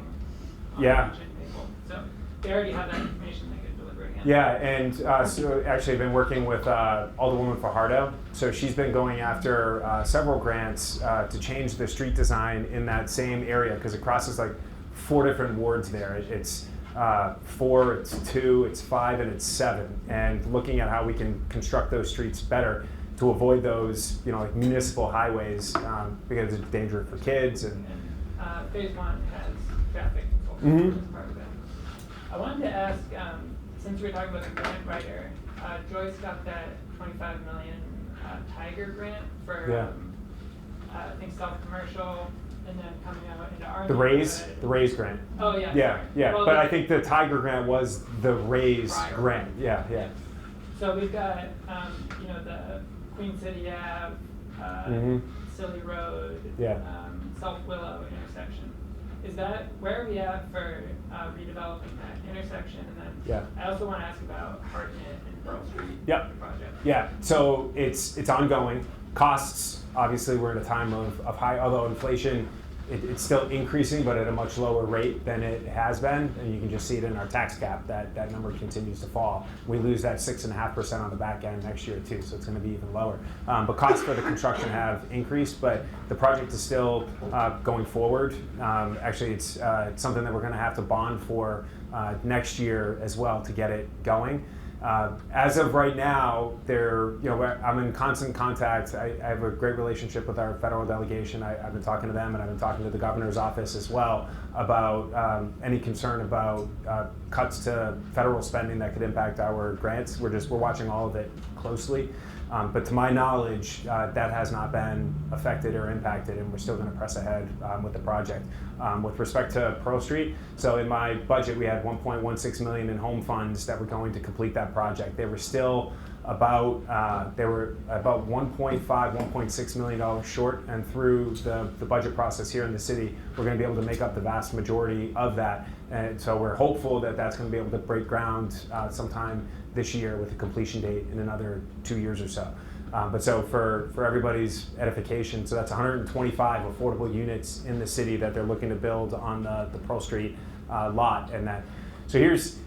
region table. So they already have that information they could deliver again. Yeah, and so actually I've been working with Alderwoman Fajardo. So she's been going after several grants to change the street design in that same area because it crosses like 4 different wards there. It's 4, it's 2, it's 5, and it's 7. And looking at how we can construct those streets better to avoid those, like municipal highways because it's dangerous for kids. And Phase 1 has traffic control as part of it. I wanted to ask, since we were talking about the grant writer, Joyce got that $25 million Tiger grant for I think self-commercial. And then coming out into our the Ruais grant. Oh yeah. Yeah. Well, but I think the Tiger grant was the Ruais grant. Yeah. So we've got the Queen City Ave, Silly Road, South Willow intersection. Is that where are we at for redeveloping that intersection? And then I also want to ask about Hartnett and Pearl Street project. Yeah. So it's ongoing. Costs, obviously, we're in a time of high, although inflation, it's still increasing, but at a much lower rate than it has been. And you can just see it in our tax cap, that number continues to fall. We lose that 6.5% on the back end next year, too, so it's going to be even lower. But costs for the construction have increased, but the project is still going forward. Actually, it's something that we're going to have to bond for next year as well to get it going. As of right now, I'm in constant contact. I have a great relationship with our federal delegation. I've been talking to them, and I've been talking to the governor's office as well about any concern about cuts to federal spending that could impact our grants. We're watching all of it closely. But to my knowledge, that has not been affected or impacted, and we're still going to press ahead with the project. With respect to Pearl Street, so in my budget we had $1.16 million in home funds that were going to complete that project. They were still about $1.6 million short, and through the budget process here in the city, we're going to be able to make up the vast majority of that. And so we're hopeful that that's going to be able to break ground sometime this year with a completion date in another 2 years or so. But so for everybody's edification, so that's 125 affordable units in the city that they're looking to build on the Pearl Street lot. And so here's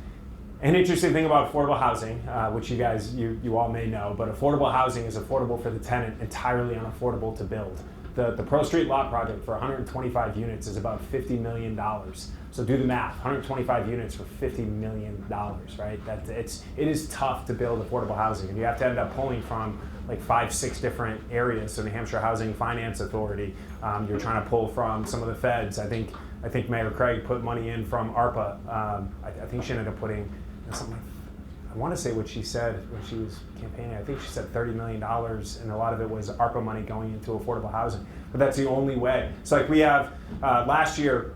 an interesting thing about affordable housing, which you guys, you all may know, but affordable housing is affordable for the tenant, entirely unaffordable to build. The Pearl Street lot project for 125 units is about $50 million. So do the math, 125 units for $50 million, right? It is tough to build affordable housing, and you have to end up pulling from like 5-6 different areas. So New Hampshire Housing Finance Authority, you're trying to pull from some of the feds. I think Mayor Craig put money in from ARPA. I think she ended up putting something. I want to say what she said when she was campaigning. I think she said $30 million, and a lot of it was ARPA money going into affordable housing. But that's the only way. So like we have last year.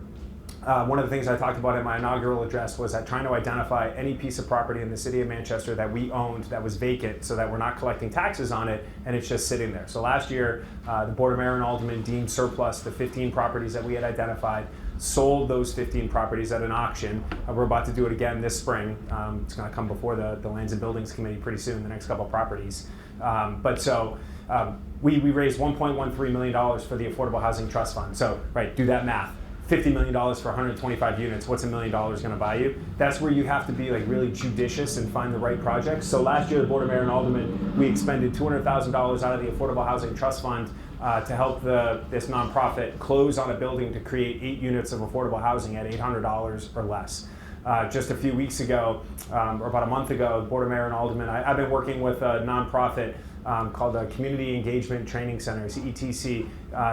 One of the things I talked about in my inaugural address was that trying to identify any piece of property in the city of Manchester that we owned that was vacant so that we're not collecting taxes on it and it's just sitting there. So last year, the Board of Mayor and Aldermen deemed surplus the 15 properties that we had identified, sold those 15 properties at an auction. We're about to do it again this spring. It's going to come before the Lands and Buildings Committee pretty soon, the next couple properties. We raised $1.13 million for the Affordable Housing Trust Fund. So, right, do that math. $50 million for 125 units, what's $1 million going to buy you? That's where you have to be like really judicious and find the right projects. So last year, the Board of Mayor and Aldermen, we expended $200,000 out of the Affordable Housing Trust Fund to help this nonprofit close on a building to create 8 units of affordable housing at $800 or less. just a few weeks ago, or about a month ago, the Board of Mayor and Aldermen, I've been working with a nonprofit called the Community Engagement Training Center, CETC.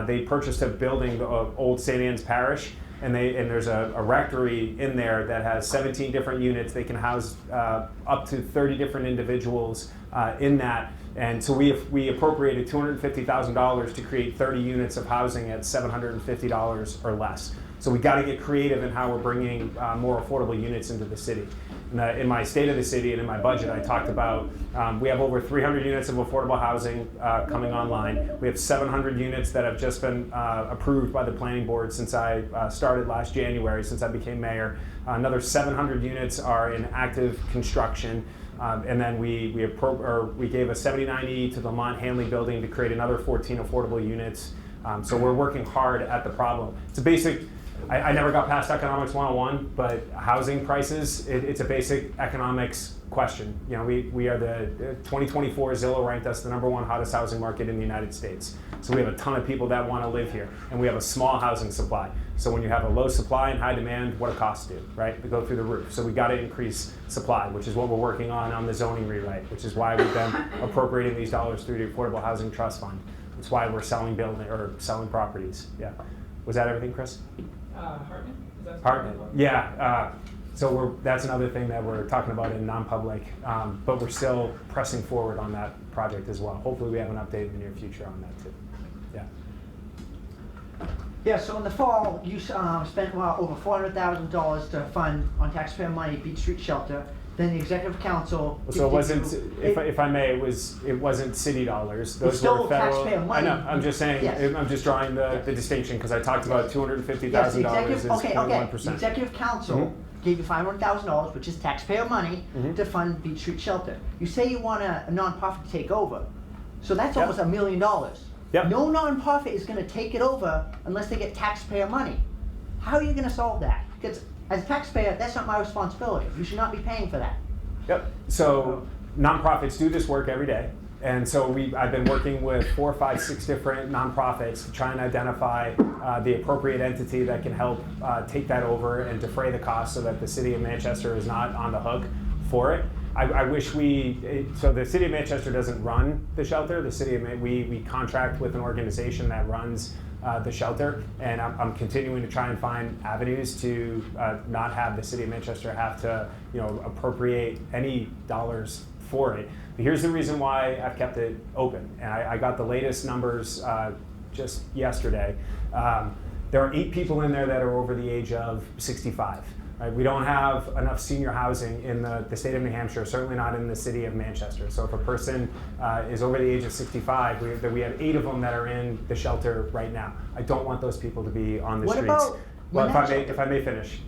They purchased a building, the old St. Anne's Parish, and there's a rectory in there that has 17 different units. They can house up to 30 different individuals in that. And so we appropriated $250,000 to create 30 units of housing at $750 or less. So we got to get creative in how we're bringing more affordable units into the city. In my State of the City and in my budget, I talked about we have over 300 units of affordable housing coming online. We have 700 units that have just been approved by the planning board since I started last January, since I became mayor. Another 700 units are in active construction. And then we gave a 79E to the Lamont Hanley building to create another 14 affordable units. So we're working hard at the problem. It's a basic, I never got past economics 101, but housing prices, it's a basic economics question. You know, we are the 2024 Zillow ranked us the #1 hottest housing market in the United States. So we have a ton of people that want to live here, and we have a small housing supply. So when you have a low supply and high demand, what do costs do, right? They go through the roof. So we got to increase supply, which is what we're working on the zoning rewrite, which is why we've been appropriating these dollars through the Affordable Housing Trust Fund. It's why we're selling properties. Yeah. Was that everything, Chris? Hartnett? Is that Hartnett. Yeah. So that's another thing that we're talking about in non-public, but we're still pressing forward on that project as well. Hopefully we have an update in the near future on that too. Yeah. Yeah, so in the fall, you spent over $400,000 to fund on taxpayer money Beach Street Shelter. Then the executive council. So it wasn't, if I may, it wasn't city dollars. Those still were federal. taxpayer money. I know. I'm just saying. Yes. I'm just drawing the distinction because I talked about $250,000 Yes, the is executive, okay. 0.1%. The executive council gave you $500,000, which is taxpayer money, to fund Beach Street Shelter. You say you want a nonprofit to take over, so that's almost $1 million. Yep. No nonprofit is going to take it over unless they get taxpayer money. How are you going to solve that? Because as a taxpayer, that's not my responsibility. You should not be paying for that. Yep. So nonprofits do this work every day. And so I've been working with 4, 5, 6 different nonprofits to try and identify the appropriate entity that can help take that over and defray the cost so that the city of Manchester is not on the hook for it. I wish so the city of Manchester doesn't run the shelter. The city of we contract with an organization that runs the shelter, and I'm continuing to try and find avenues to not have the city of Manchester have to appropriate any dollars for it. But here's the reason why I've kept it open, and I got the latest numbers just yesterday. There are 8 people in there that are over the age of 65. Right? We don't have enough senior housing in the state of New Hampshire, certainly not in the city of Manchester. So if a person is over the age of 65, we have 8 of them that are in the shelter right now. I don't want those people to be on the streets. Well, if I may finish.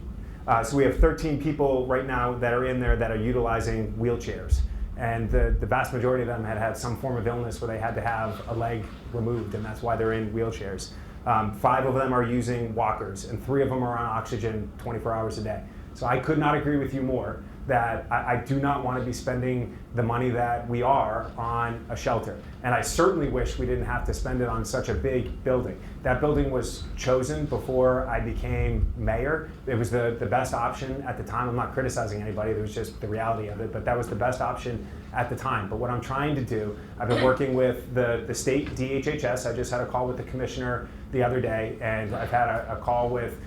So we have 13 people right now that are in there that are utilizing wheelchairs. And the vast majority of them had some form of illness where they had to have a leg removed, and that's why they're in wheelchairs. 5 of them are using walkers, and 3 of them are on oxygen 24 hours a day. So I could not agree with you more that I do not want to be spending the money that we are on a shelter. And I certainly wish we didn't have to spend it on such a big building. That building was chosen before I became mayor. It was the best option at the time. I'm not criticizing anybody, it was just the reality of it, but that was the best option at the time. But what I'm trying to do, I've been working with the state DHHS. I just had a call with the commissioner the other day, and I've had a call with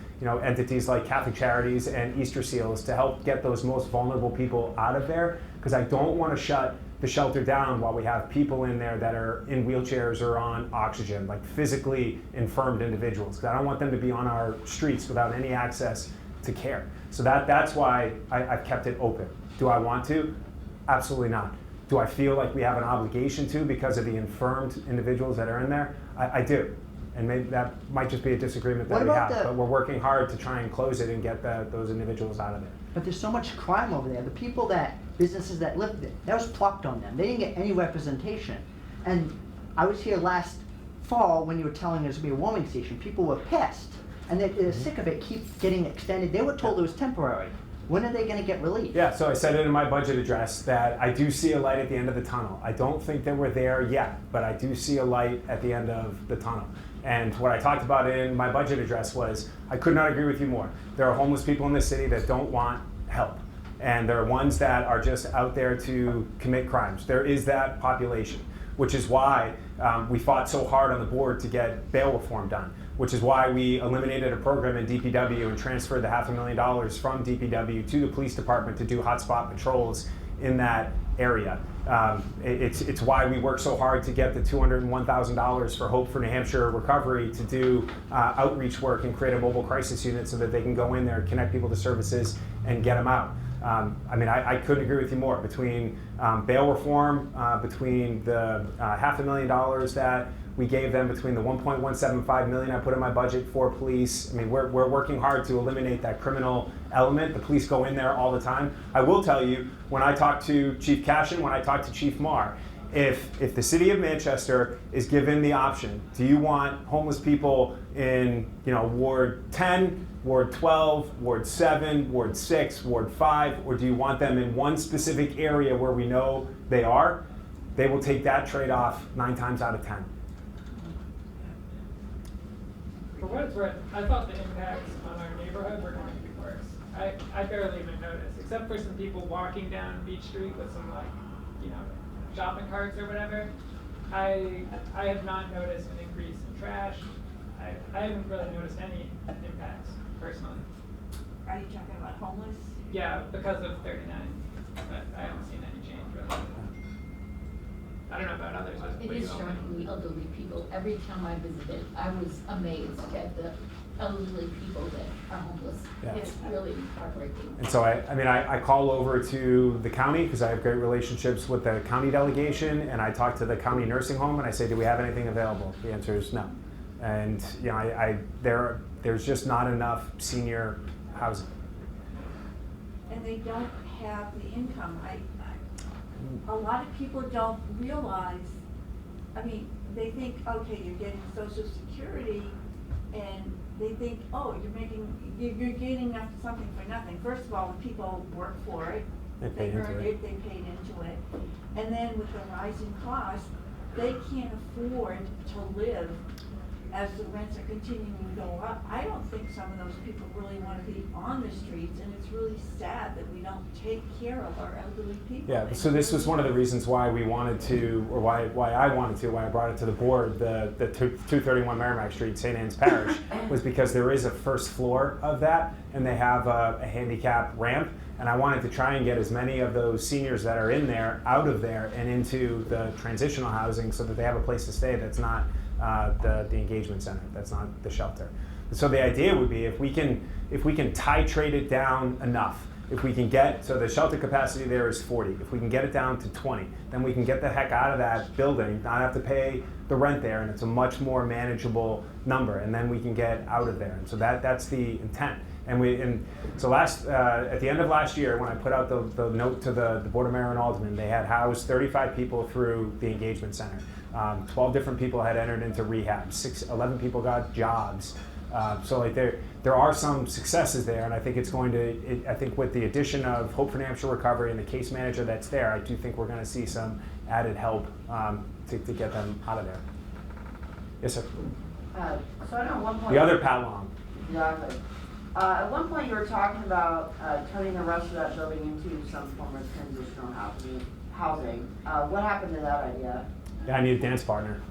entities like Catholic Charities and Easter Seals to help get those most vulnerable people out of there, because I don't want to shut the shelter down while we have people in there that are in wheelchairs or on oxygen, like physically infirmed individuals, because I don't want them to be on our streets without any access to care. So that's why I've kept it open. Do I want to? Absolutely not. Do I feel like we have an obligation to because of the infirmed individuals that are in there? I do. And maybe that might just be a disagreement that we have, but we're working hard to try and close it and get those individuals out of there. But there's so much crime over there. The businesses that lived there, that was plucked on them. They didn't get any representation. And I was here last fall when you were telling us to be a warming station. People were pissed, and they're sick of it keep getting extended. They were told it was temporary. When are they going to get relief? Yeah, so I said it in my budget address that I do see a light at the end of the tunnel. I don't think that we're there yet, but I do see a light at the end of the tunnel. And what I talked about in my budget address was, I could not agree with you more. There are homeless people in this city that don't want help. And there are ones that are just out there to commit crimes. There is that population, which is why we fought so hard on the board to get bail reform done, which is why we eliminated a program in DPW and transferred the $500,000 from DPW to the police department to do hotspot patrols in that area. It's why we work so hard to get the $201,000 for Hope for New Hampshire Recovery to do outreach work and create a mobile crisis unit so that they can go in there, connect people to services, and get them out. I couldn't agree with you more. Between bail reform, between the $500,000 that we gave them, between the $1.175 million I put in my budget for police, we're working hard to eliminate that criminal element. The police go in there all the time. I will tell you, when I talk to Chief Cashin, when I talk to Chief Marr, if the city of Manchester is given the option, do you want homeless people in Ward 10, Ward 12, Ward 7, Ward 6, Ward 5, or do you want them in one specific area where we know they are? They will take that trade-off 9 times out of 10. For what it's worth, I thought the impacts on our neighborhood were going to be worse. I barely even noticed, except for some people walking down Beach Street with some shopping carts or whatever. I have not noticed an increase in trash. I haven't really noticed any impacts personally. Are you talking about homeless? Yeah, because of 39, but I haven't seen any change really. I don't know about others. But It is shockingly elderly people. Every time I visited, I was amazed at the elderly people that are homeless. Yeah. It's really heartbreaking. And so I call over to the county because I have great relationships with the county delegation, and I talk to the county nursing home and I say, do we have anything available? The answer is no. And there's just not enough senior housing. And they don't have the income. A lot of people don't realize, they think, okay, you're getting Social Security, and they think, oh, you're getting something for nothing. First of all, the people work for it, they earned it, they paid into it, and then with the rising costs, they can't afford to live as the rents are continuing to go up. I don't think some of those people really want to be on the streets, and it's really sad that we don't take care of our elderly people. Yeah, so this was one of the reasons why we wanted to, or why I wanted to, why I brought it to the board, the 231 Merrimack Street, St. Anne's Parish, was because there is a first floor of that, and they have a handicap ramp, and I wanted to try and get as many of those seniors that are in there out of there and into the transitional housing so that they have a place to stay that's not the engagement center, that's not the shelter. So the idea would be if we can titrate it down enough, if we can get, so the shelter capacity there is 40, if we can get it down to 20, then we can get the heck out of that building, not have to pay the rent there, and it's a much more manageable number, and then we can get out of there. And so that's the intent. And so at the end of last year, when I put out the note to the Board of Mayor and Aldermen, they had housed 35 people through the engagement center. 12 different people had entered into rehab. 11 people got jobs. So there are some successes there, and I think it's going to. I think with the addition of Hope for New Hampshire Recovery and the case manager that's there, I do think we're going to see some added help to get them out of there. Yes, sir. So I know at one point. The other Pat Long. Exactly. At one point you were talking about turning the rest of that building into some form of transitional housing. What happened to that idea? Yeah, I need a dance partner.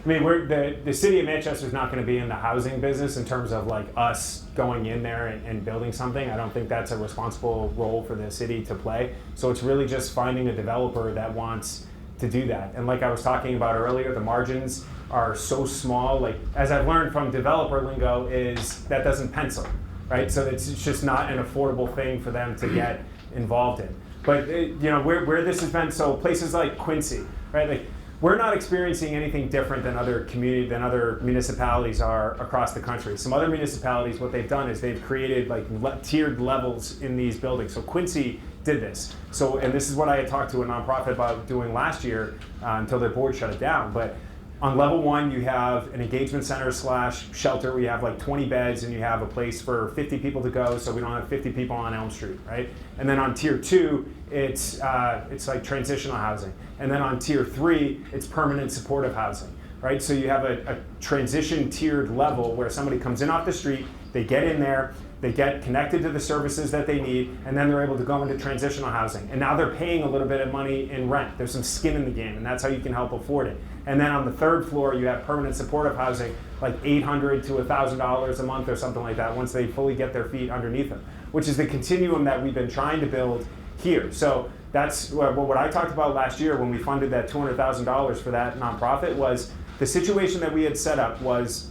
The city of Manchester is not going to be in the housing business in terms of like us going in there and building something. I don't think that's a responsible role for the city to play. So it's really just finding a developer that wants to do that. And like I was talking about earlier, the margins are so small. Like, as I've learned from developer lingo, is that doesn't pencil, right? So it's just not an affordable thing for them to get involved in. But where this has been, so places like Quincy, right? Like, we're not experiencing anything different than other municipalities are across the country. Some other municipalities, what they've done is they've created like tiered levels in these buildings. So Quincy did this. So, and this is what I had talked to a nonprofit about doing last year until their board shut it down. But on level 1, you have an engagement center / shelter where you have like 20 beds and you have a place for 50 people to go, so we don't have 50 people on Elm Street, right? And then on tier 2, it's like transitional housing. And then on tier 3, it's permanent supportive housing, right? So you have a transition tiered level where somebody comes in off the street, they get in there, They get connected to the services that they need, and then they're able to go into transitional housing. And now they're paying a little bit of money in rent. There's some skin in the game, and that's how you can help afford it. And then on the third floor, you have permanent supportive housing, like $800 to $1,000 a month or something like that, once they fully get their feet underneath them, which is the continuum that we've been trying to build here. So that's what I talked about last year when we funded that $200,000 for that nonprofit. Was the situation that we had set up was,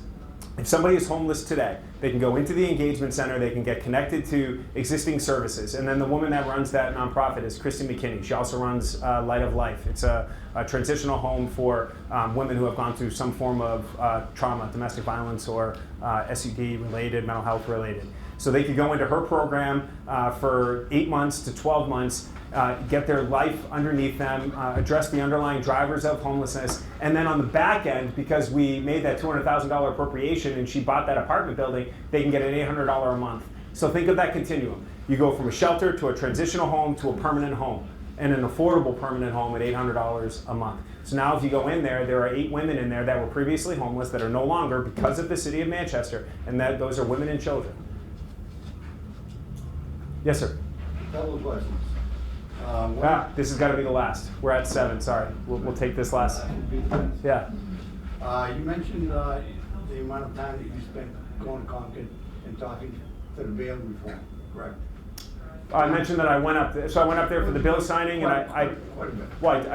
if somebody is homeless today, they can go into the engagement center, they can get connected to existing services. And then the woman that runs that nonprofit is Christy McKinney. She also runs Light of Life. It's a transitional home for women who have gone through some form of trauma, domestic violence, or SUD related, mental health related. So they could go into her program for 8 months to 12 months, get their life underneath them, address the underlying drivers of homelessness, and then on the back end, because we made that $200,000 appropriation and she bought that apartment building, they can get an $800 a month. So think of that continuum. You go from a shelter to a transitional home to a permanent home, and an affordable permanent home at $800 a month. So now if you go in there, there are 8 women in there that were previously homeless that are no longer because of the city of Manchester, and that those are women and children. Yes, sir. Couple of questions. This has got to be the last. We're at 7. Sorry, we'll take this last. Yeah. You mentioned the amount of time that you spent going to Concord and talking to the bail reform, correct? I mentioned that I went up there. So I went up there for the bill signing, and I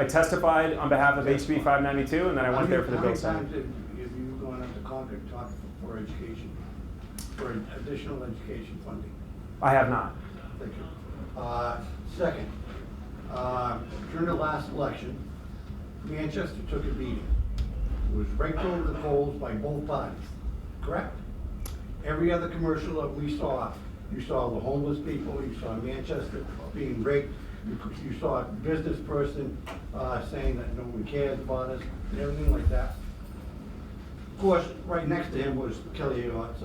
testified on behalf of HB 592, and then I went there for the bill signing. How many times have you gone up to Concord to talk for education, for additional education funding? I have not. Thank you. Second, during the last election, Manchester took a beating. It was raked over the coals by both parties, correct? Every other commercial that we saw, you saw the homeless people, you saw Manchester being raked, you saw a business person saying that no one cares about us, and everything like that. Of course, right next to him was Kelly Ayotte's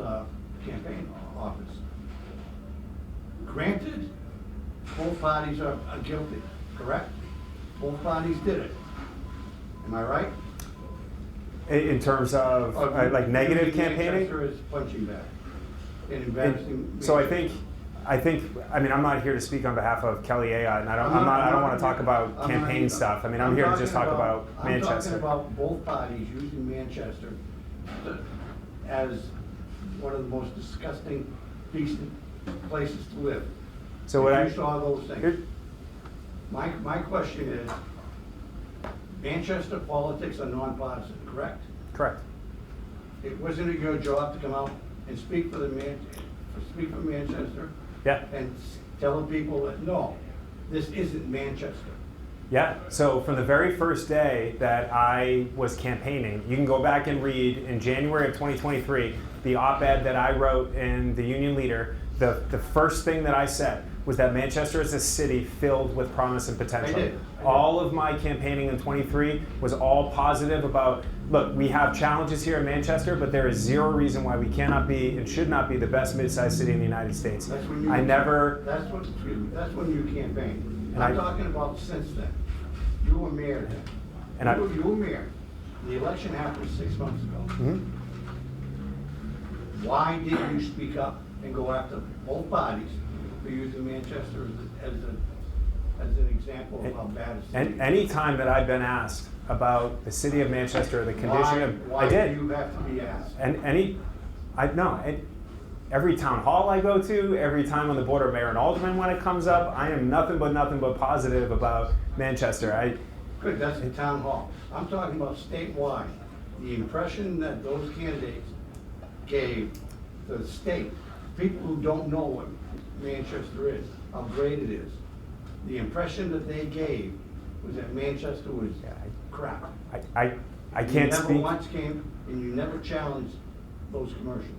campaign office. Granted, both parties are guilty, correct? Both parties did it. Am I right? In terms of like negative campaigning? Manchester is punching back and embarrassing. So I think, I mean, I'm not here to speak on behalf of Kelly Ayotte, and I don't want to talk about campaign stuff. I mean, I'm here to just talk about Manchester. I'm talking about both parties using Manchester as one of the most disgusting, decent places to live. So what you saw those things. My question is, Manchester politics are nonpartisan, correct? Correct. Wasn't it your job to come out and speak for Manchester? Yeah. And tell the people that no, this isn't Manchester. Yeah, so from the very first day that I was campaigning, you can go back and read in January of 2023, the op-ed that I wrote in the Union Leader. The first thing that I said was that Manchester is a city filled with promise and potential. I did. All of my campaigning in 23 was all positive about, look, we have challenges here in Manchester, but there is zero reason why we cannot be and should not be the best mid-sized city in the United States. That's when you, that's when you campaigned. I'm talking about since then. You were mayor then. And you were mayor. The election happened 6 months ago. Mm-hmm. Why didn't you speak up and go after both parties for using Manchester as an example of how bad it's And any time that I've been asked about the city of Manchester, the condition of, why I did. Do you have to be asked? And every town hall I go to, every time on the board of mayor and alderman when it comes up, I am nothing but positive about Manchester. Good, that's the town hall. I'm talking about statewide. The impression that those candidates gave the state, people who don't know what Manchester is, how great it is, the impression that they gave was that Manchester was crap. I can't speak. You never once came and you never challenged those commercials.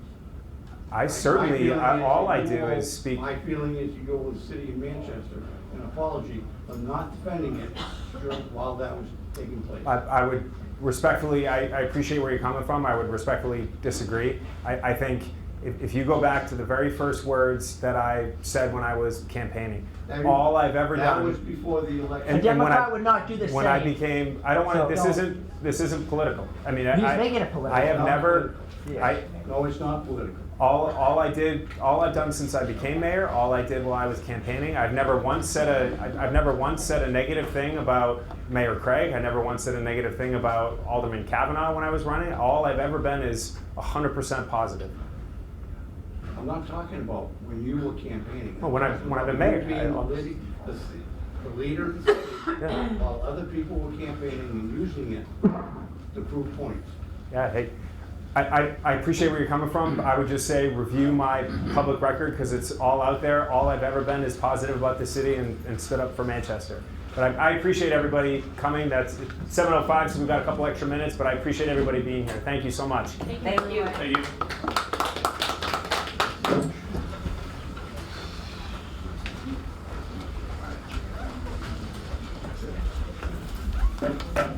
I certainly, all I do is speak. My feeling is you go with the city of Manchester, an apology for not defending it while that was taking place. I would respectfully, I appreciate where you're coming from. I would respectfully disagree. I think if you go back to the very first words that I said when I was campaigning, all I've ever done. That was before the election. And Democrat would not do the same. When I became, I don't want to, this isn't political. I mean, He's making it political. I have never, No, it's not political. All I've done since I became mayor, all I did while I was campaigning, I've never once said a negative thing about Mayor Craig. I never once said a negative thing about Alderman Kavanaugh when I was running. All I've ever been is 100% positive. I'm not talking about when you were campaigning. Well, when I've been mayor, The leader of the city, Yeah. while other people were campaigning and using it to prove points. Yeah, hey, I appreciate where you're coming from. I would just say review my public record because it's all out there. All I've ever been is positive about the city and stood up for Manchester. But I appreciate everybody coming. That's 7:05, so we've got a couple extra minutes, but I appreciate everybody being here. Thank you so much. Thank you. Thank you.